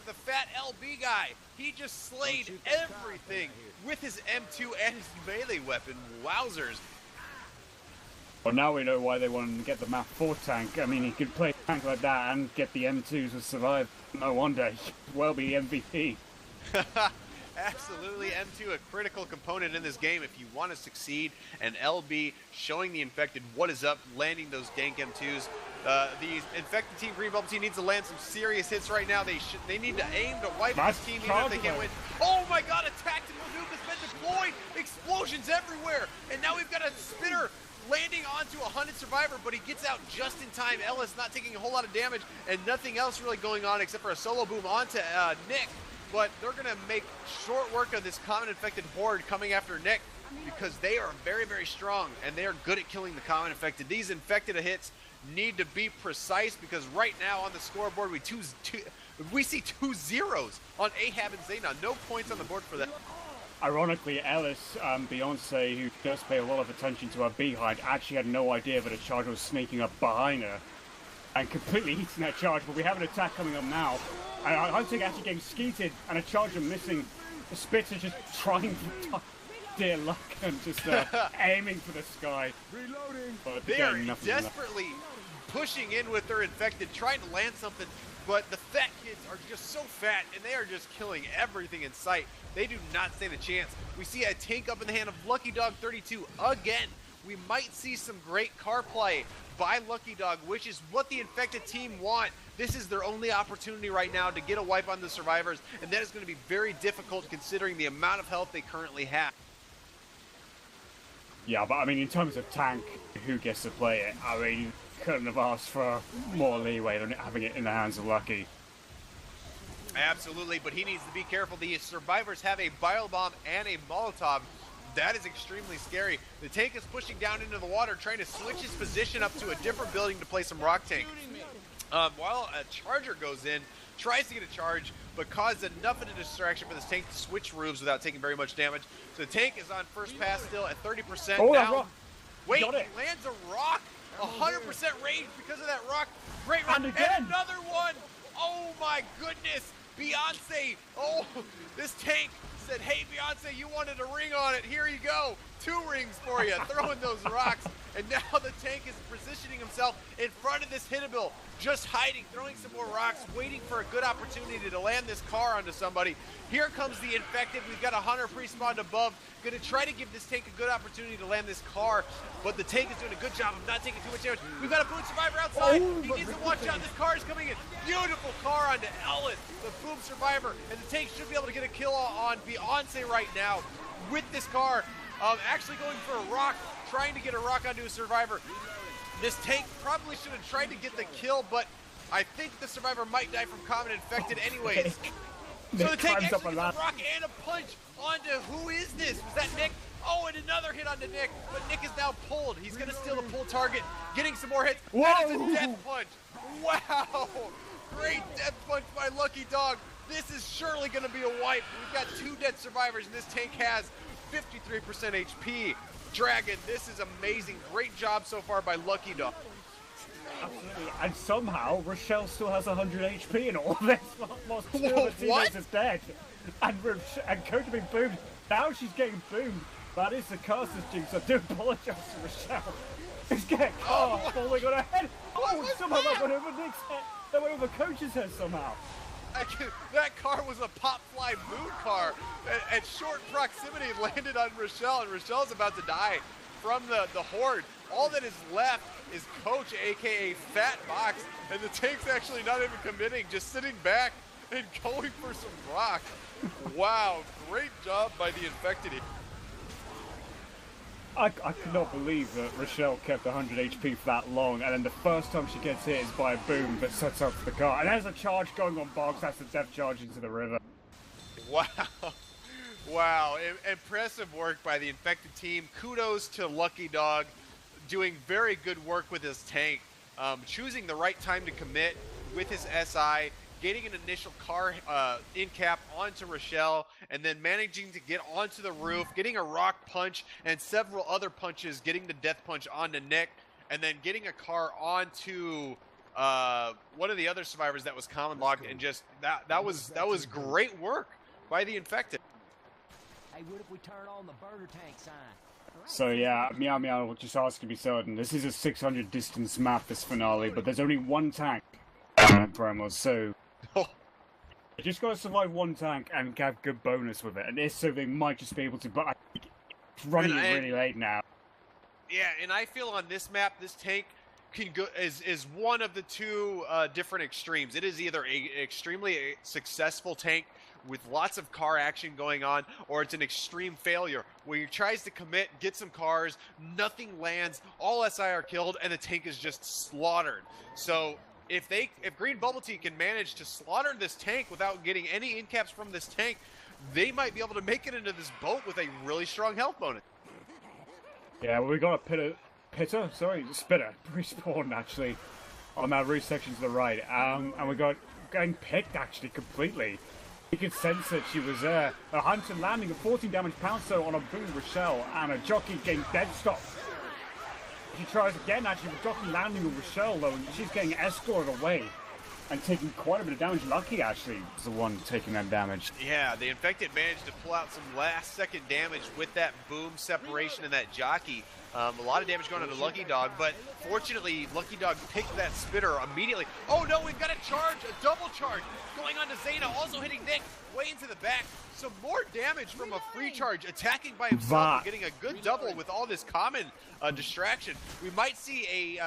the fat LB guy. He just slayed everything with his M2 and his melee weapon. Wowzers. Well, now we know why they wanted to get the MavWar tank. I mean, he could play a tank like that and get the M2s to survive. No wonder. He could well be MVP. Absolutely, M2 a critical component in this game if you want to succeed, and LB showing the Infected what is up, landing those dank M2s. The Infected team, Green Bubble team, needs to land some serious hits right now. They need to aim to wipe this team even if they can't win. Oh my god, a tactical nuke has been deployed! Explosions everywhere! And now we've got a Spitter landing onto a hunted survivor, but he gets out just in time. Ellis not taking a whole lot of damage, and nothing else really going on except for a solo boom onto Nick. But they're going to make short work of this common infected horde coming after Nick because they are very, very strong, and they are good at killing the common infected. These infected hits need to be precise because right now on the scoreboard we see 2 zeros on Ahab and Zayna. No points on the board for them. Ironically, Ellis, Beyonce, who does pay a lot of attention to her behind, actually had no idea that a charge was sneaking up behind her and completely eating that charge. But we have an attack coming up now. And I think actually getting skeeted and a charger missing. The Spitzer just trying to dear luck and just aiming for the sky. Reloading. But they are desperately pushing in with their infected, trying to land something. But the Fat Kids are just so fat, and they are just killing everything in sight. They do not stand a chance. We see a tank up in the hand of Lucky Dog 32 again. We might see some great car play by Lucky Dog, which is what the infected team want. This is their only opportunity right now to get a wipe on the survivors, and that is going to be very difficult considering the amount of health they currently have. Yeah, but I mean, in terms of tank, who gets to play it, I mean, couldn't have asked for more leeway than having it in the hands of Lucky. Absolutely, but he needs to be careful. The survivors have a Bile Bomb and a Molotov. That is extremely scary. The tank is pushing down into the water, trying to switch his position up to a different building to play some rock tank. While a charger goes in, tries to get a charge, but caused enough of a distraction for this tank to switch roofs without taking very much damage. So the tank is on first pass still at 30%. Oh, now, wait, he got it. lands a rock. 100% rage because of that rock. Great run. And again. And another one. Oh my goodness. Beyonce. Oh, this tank said, hey, Beyonce, you wanted a ring on it. Here you go. 2 rings for you. Throwing those rocks. And now the tank is positioning himself in front of this hittable. Just hiding, throwing some more rocks, waiting for a good opportunity to land this car onto somebody. Here comes the infected. We've got a hunter pre-spawned above. Going to try to give this tank a good opportunity to land this car, but the tank is doing a good job of not taking too much damage. We've got a boom survivor outside. Oh, he needs to watch out. This car is coming in. Beautiful car onto Ellis, the boom survivor, and the tank should be able to get a kill on Beyonce right now with this car. Actually going for a rock, trying to get a rock onto a survivor. This tank probably should have tried to get the kill, but I think the survivor might die from common infected anyways. So the tank actually gets a rock and a punch onto, who is this? Was that Nick? Oh, and another hit onto Nick, but Nick is now pulled. He's going to steal the pull target, getting some more hits. Whoa. That is a death punch. Wow. Great death punch by Lucky Dog. This is surely going to be a wipe. We've got 2 dead survivors, and this tank has 53% HP. Dragon, this is amazing. Great job so far by Lucky Dog. Absolutely. And somehow, Rochelle still has 100 HP in all of this. Lost 2 of her teammates is dead. And Coach being boomed. Now she's getting boomed. That is the caster's jinx. I do apologize to Rochelle. She's getting falling on her head. Oh, somehow that went over Nick's head. That went over Coach's head somehow. That car was a pop fly moon car at short proximity, landed on Rochelle, and Rochelle's about to die from the horde. All that is left is Coach, aka Fat Box, and the tank's actually not even committing, just sitting back and going for some rock. Wow, great job by the infected. I could not believe that Rochelle kept 100 HP for that long, and then the first time she gets hit is by a boom that sets up the car. And there's a charge going on Boggs, that's the death charge into the river. Wow. Wow, impressive work by the infected team. Kudos to Lucky Dog, doing very good work with his tank, choosing the right time to commit with his SI, getting an initial car in cap onto Rochelle, and then managing to get onto the roof, getting a rock punch, and several other punches, getting the death punch onto Nick, and then getting a car onto one of the other survivors that was common locked, and just that was great work by the infected. Hey, what if we turn on the burner tank sign? So yeah, Meow Meow just asked to be certain. This is a 600 distance map, this finale, but there's only 1 tank. Promos, so you just gotta survive 1 tank and have good bonus with it. And if so, they might just be able to. But it's running really late now. Yeah, and I feel on this map, this tank can go is one of the 2 different extremes. It is either a extremely successful tank with lots of car action going on, or it's an extreme failure where he tries to commit, get some cars, nothing lands, all SI are killed, and the tank is just slaughtered. So if Green Bubble Tea can manage to slaughter this tank without getting any in-caps from this tank, they might be able to make it into this boat with a really strong health bonus. Yeah, well, we got a spitter, respawned actually, on that roof section to the right. And we got getting picked actually completely. You could sense that she was there. A hunter landing a 14 damage pouncer on a boom Rochelle, and a jockey getting dead stopped. She tries again actually with jockey landing on Rochelle though, and she's getting escorted away and taking quite a bit of damage. Lucky actually was the one taking that damage. Yeah, the infected managed to pull out some last second damage with that boom separation and that jockey. A lot of damage going on to Lucky Dog, but fortunately, Lucky Dog picked that spitter immediately. Oh no, we've got a charge, a double charge, going on to Zayna, also hitting Nick way into the back. Some more damage from a free charge, attacking by himself and getting a good double with all this common distraction. We might see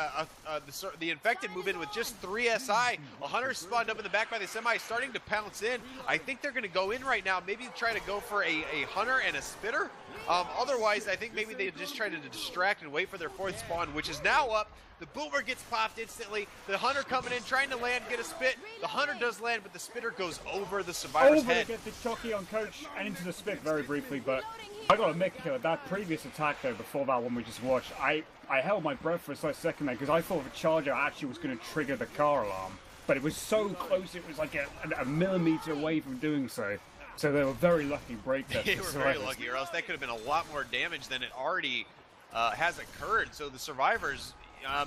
the Infected move in with just 3 SI. A Hunter spawned up in the back by the Semi, starting to pounce in. I think they're going to go in right now, maybe try to go for a Hunter and a Spitter. Otherwise, I think maybe they just try to distract and wait for their 4th spawn, which is now up. The Boomer gets popped instantly. The Hunter coming in, trying to land, get a spit. The Hunter does land, but the Spitter goes over the Survivor's head. Gets the Chucky on Coach and into the spit very briefly, but I got to admit, that previous attack though, before that one we just watched, I held my breath for a slight second there because I thought the Charger actually was going to trigger the car alarm, but it was so close, it was like a millimeter away from doing so. So they were very lucky break that. They were very lucky, or else that could have been a lot more damage than it already has occurred. So the Survivors,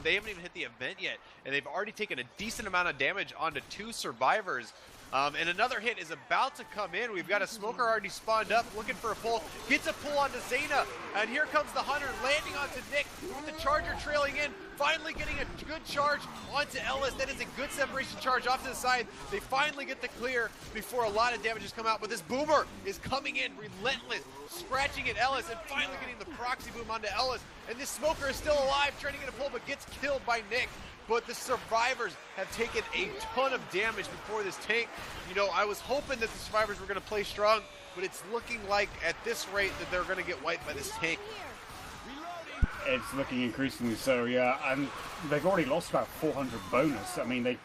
they haven't even hit the event yet, and they've already taken a decent amount of damage onto 2 Survivors. And another hit is about to come in. We've got a Smoker already spawned up, looking for a pull. Gets a pull onto Zayna, and here comes the Hunter landing onto Nick with the Charger trailing in. Finally getting a good charge onto Ellis. That is a good separation charge off to the side. They finally get the clear before a lot of damage has come out. But this Boomer is coming in relentless, scratching at Ellis, and finally getting the proxy boom onto Ellis. And this Smoker is still alive, trying to get a pull, but gets killed by Nick. But the Survivors have taken a ton of damage before this tank. You know, I was hoping that the Survivors were going to play strong, but it's looking like at this rate that they're going to get wiped by this tank. It's looking increasingly so, yeah. And they've already lost about 400 bonus. I mean, they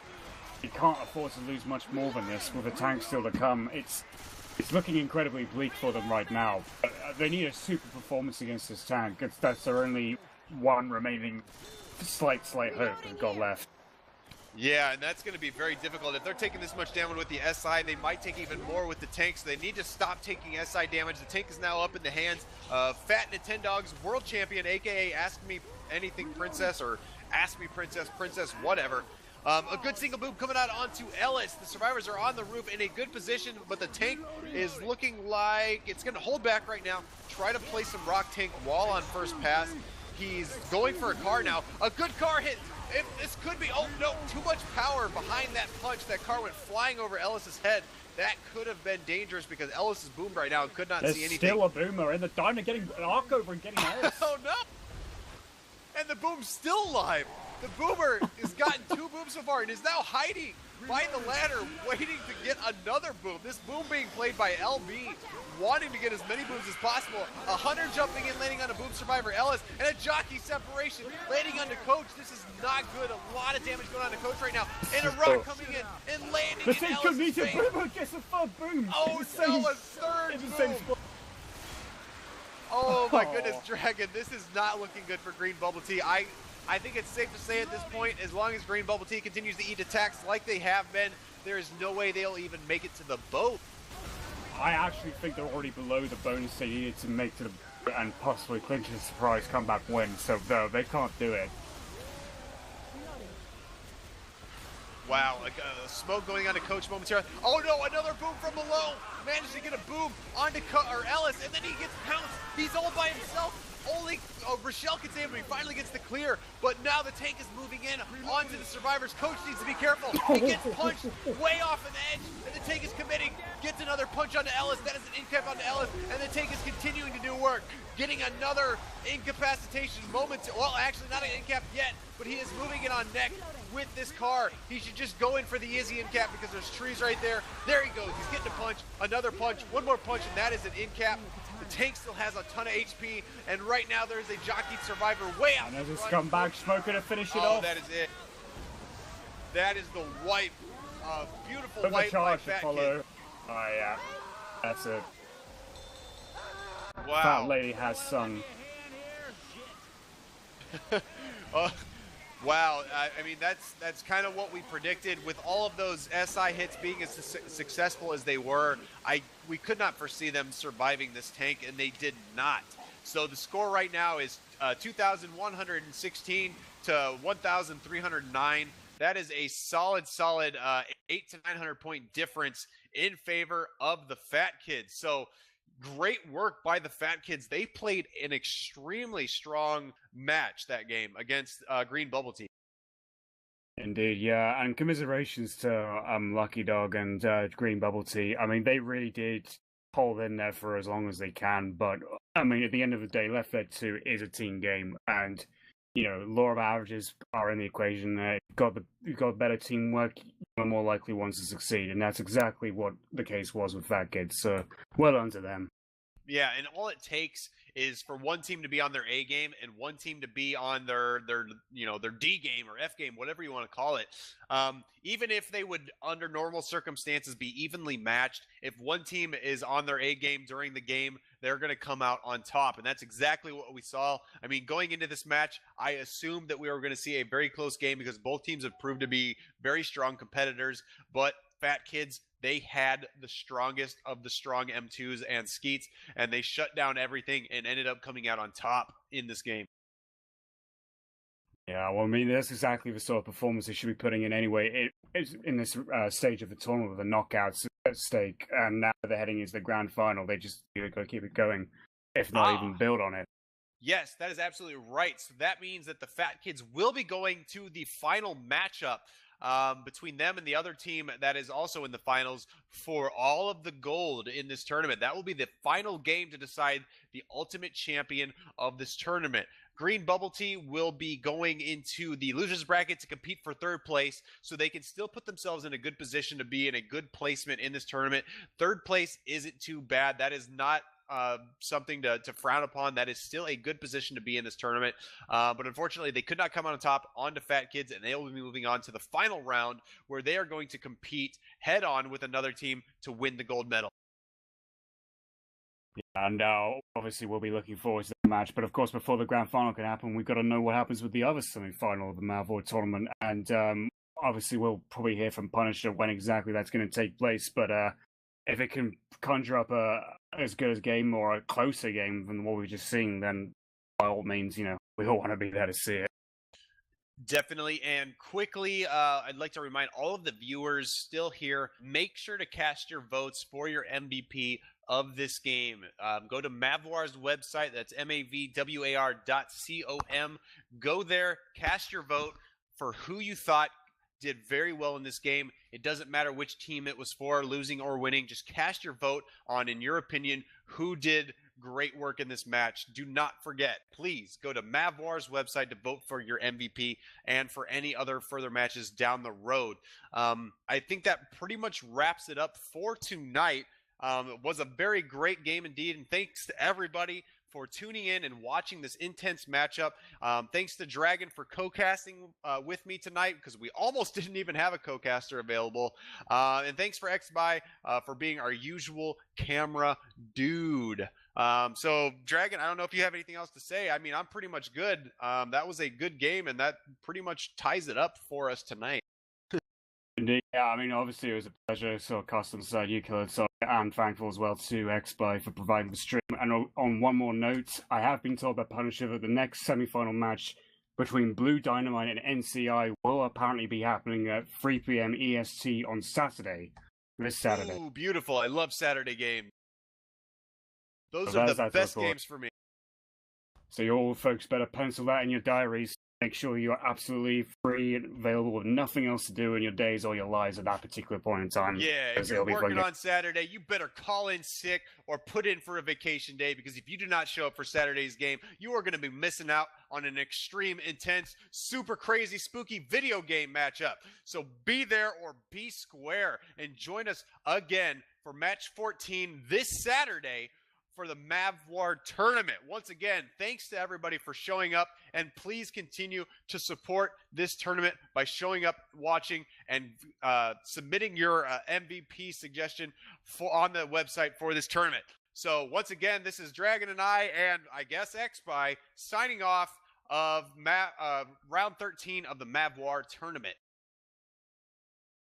can't afford to lose much more than this with a tank still to come. It's looking incredibly bleak for them right now. They need a super performance against this tank. That's their only one remaining slight hope they've got left. Yeah, and that's going to be very difficult. If they're taking this much damage with the SI, they might take even more with the tank, so they need to stop taking SI damage. The tank is now up in the hands of Fat Nintendogs, world champion, aka Ask Me Anything Princess, or Ask Me Princess, whatever. A good single boom coming out onto Ellis. The Survivors are on the roof in a good position, but the tank is looking like it's going to hold back right now, try to play some rock tank wall on first pass. He's going for a car now. A good car hit. This could be, oh no, too much power behind that punch. That car went flying over Ellis's head. That could have been dangerous because Ellis is boomed right now and could not see anything. There's still a Boomer, and the Diner getting an arc over and getting Ellis. Oh no! And the Boom's still alive. The Boomer has gotten 2 booms so far and is now hiding by the ladder, waiting to get another boom. This boom being played by LB, wanting to get as many booms as possible. A Hunter jumping in, landing on a boom Survivor Ellis, and a Jockey separation, landing onto Coach. This is not good. A lot of damage going on to Coach right now. And a rock coming in and landing in Ellis' face. Boomer gets a 3rd boom. Oh no, a 3rd boom. Oh my goodness, Dragon, this is not looking good for Green Bubble Tea. I think it's safe to say at this point, as long as Green Bubble Tea continues to eat attacks like they have been, there is no way they'll even make it to the boat. I actually think they're already below the bonus they needed to make to the and possibly clinch a surprise comeback win, so no, they can't do it. Wow, smoke going on to Coach momentarily. Oh no, another boom from below. Managed to get a boom onto Ellis, and then he gets pounced. He's all by himself. Only Rochelle can save him. He finally gets the clear, but now the tank is moving in onto the Survivors. Coach needs to be careful. He gets punched way off an edge, and the tank is committing. Gets another punch onto Ellis. That is an incap onto Ellis, and the tank is continuing to do work. Getting another incapacitation moment. Well, actually not an incap yet, but he is moving it on Neck with this car. He should just go in for the Izzy incap because there's trees right there. There he goes. He's getting a punch, another punch, one more punch, and that is an incap. The tank still has a ton of HP, and right now there's a Jockey Survivor way out. And there's a scumbag Smoker to finish it off. off. That is it. That is the wipe. Beautiful With wipe by Fat Kid. Oh yeah, that's it. Wow. Fat Lady has sung. Wow, I mean that's kind of what we predicted with all of those SI hits being as successful as they were. We could not foresee them surviving this tank, and they did not. So the score right now is 2,116 to 1,309. That is a solid 800 to 900 point difference in favor of the Fat Kids. So great work by the Fat Kids. They played an extremely strong match that game against Green Bubble Team. Indeed, yeah, and commiserations to Lucky Dog and Green Bubble Tea. I mean, they really did hold in there for as long as they can, but I mean, at the end of the day, Left 4 Dead 2 is a team game, and law of averages are in the equation. You've got better teamwork, you're more likely ones to succeed, and that's exactly what the case was with Fat Kids. So, well done to them. Yeah, and all it takes is for one team to be on their A game and one team to be on their D game or F game, whatever you want to call it. Even if they would, under normal circumstances, be evenly matched, if one team is on their A game during the game, they're going to come out on top. And that's exactly what we saw. I mean, going into this match, I assumed that we were going to see a very close game because both teams have proved to be very strong competitors. But Fat Kids, they had the strongest of the strong M2s and Skeets, and they shut down everything and ended up coming out on top in this game. Yeah, well, I mean, that's exactly the sort of performance they should be putting in anyway. It's in this stage of the tournament with the knockouts at stake, and now they're heading into the grand final. They just got to keep it going, if not even build on it. Yes, that is absolutely right. So that means that the Fat Kids will be going to the final matchup between them and the other team that is also in the finals for all of the gold in this tournament. That will be the final game to decide the ultimate champion of this tournament. Green Bubble Tea will be going into the losers bracket to compete for third place, so they can still put themselves in a good position to be in a good placement in this tournament. Third place isn't too bad. That is not something to frown upon. That is still a good position to be in this tournament. But unfortunately, they could not come on top onto Fat Kids, and they will be moving on to the final round where they are going to compete head-on with another team to win the gold medal. Yeah, and obviously we'll be looking forward to the match. But of course, before the grand final can happen, we've got to know what happens with the other semi-final of the MavWar tournament. And obviously we'll probably hear from Punisher when exactly that's going to take place. But if it can conjure up as good a game or a closer game than what we've just seen, then by all means, we all want to be there to see it. Definitely. And quickly, I'd like to remind all of the viewers still here, make sure to cast your votes for your MVP of this game. Go to MavWar's website. That's MavWar.com. Go there, cast your vote for who you thought did very well in this game. It doesn't matter which team it was for, losing or winning. Just cast your vote on, in your opinion, who did great work in this match. Do not forget, please go to MavWar's website to vote for your MVP and for any other further matches down the road. I think that pretty much wraps it up for tonight. It was a very great game indeed, and thanks to everybody for tuning in and watching this intense matchup. Thanks to Dragon for co-casting with me tonight, because we almost didn't even have a co-caster available. And thanks for XBy for being our usual camera dude. So, Dragon, I don't know if you have anything else to say. I mean, I'm pretty much good. That was a good game, and that pretty much ties it up for us tonight. Indeed, yeah, I mean, obviously it was a pleasure to cast alongside you, Killatoy, and thankful as well to XBy for providing the stream. And on one more note, I have been told by Punisher that the next semi-final match between Blue Dynamite and NCI will apparently be happening at 3 p.m. EST on Saturday, this Saturday. Ooh, beautiful. I love Saturday games. Those are the best games for me. So you all folks better pencil that in your diaries. Make sure you're absolutely free and available with nothing else to do in your days or your lives at that particular point in time. Yeah, if you're working on Saturday, you better call in sick or put in for a vacation day, because if you do not show up for Saturday's game, you are going to be missing out on an extreme, intense, super crazy, spooky video game matchup. So be there or be square and join us again for match 14 this Saturday for the MavWar tournament. Once again, thanks to everybody for showing up, and please continue to support this tournament by showing up, watching, and submitting your MVP suggestion on the website for this tournament. So once again, this is Dragon and I guess XBy, signing off of round 13 of the MavWar tournament.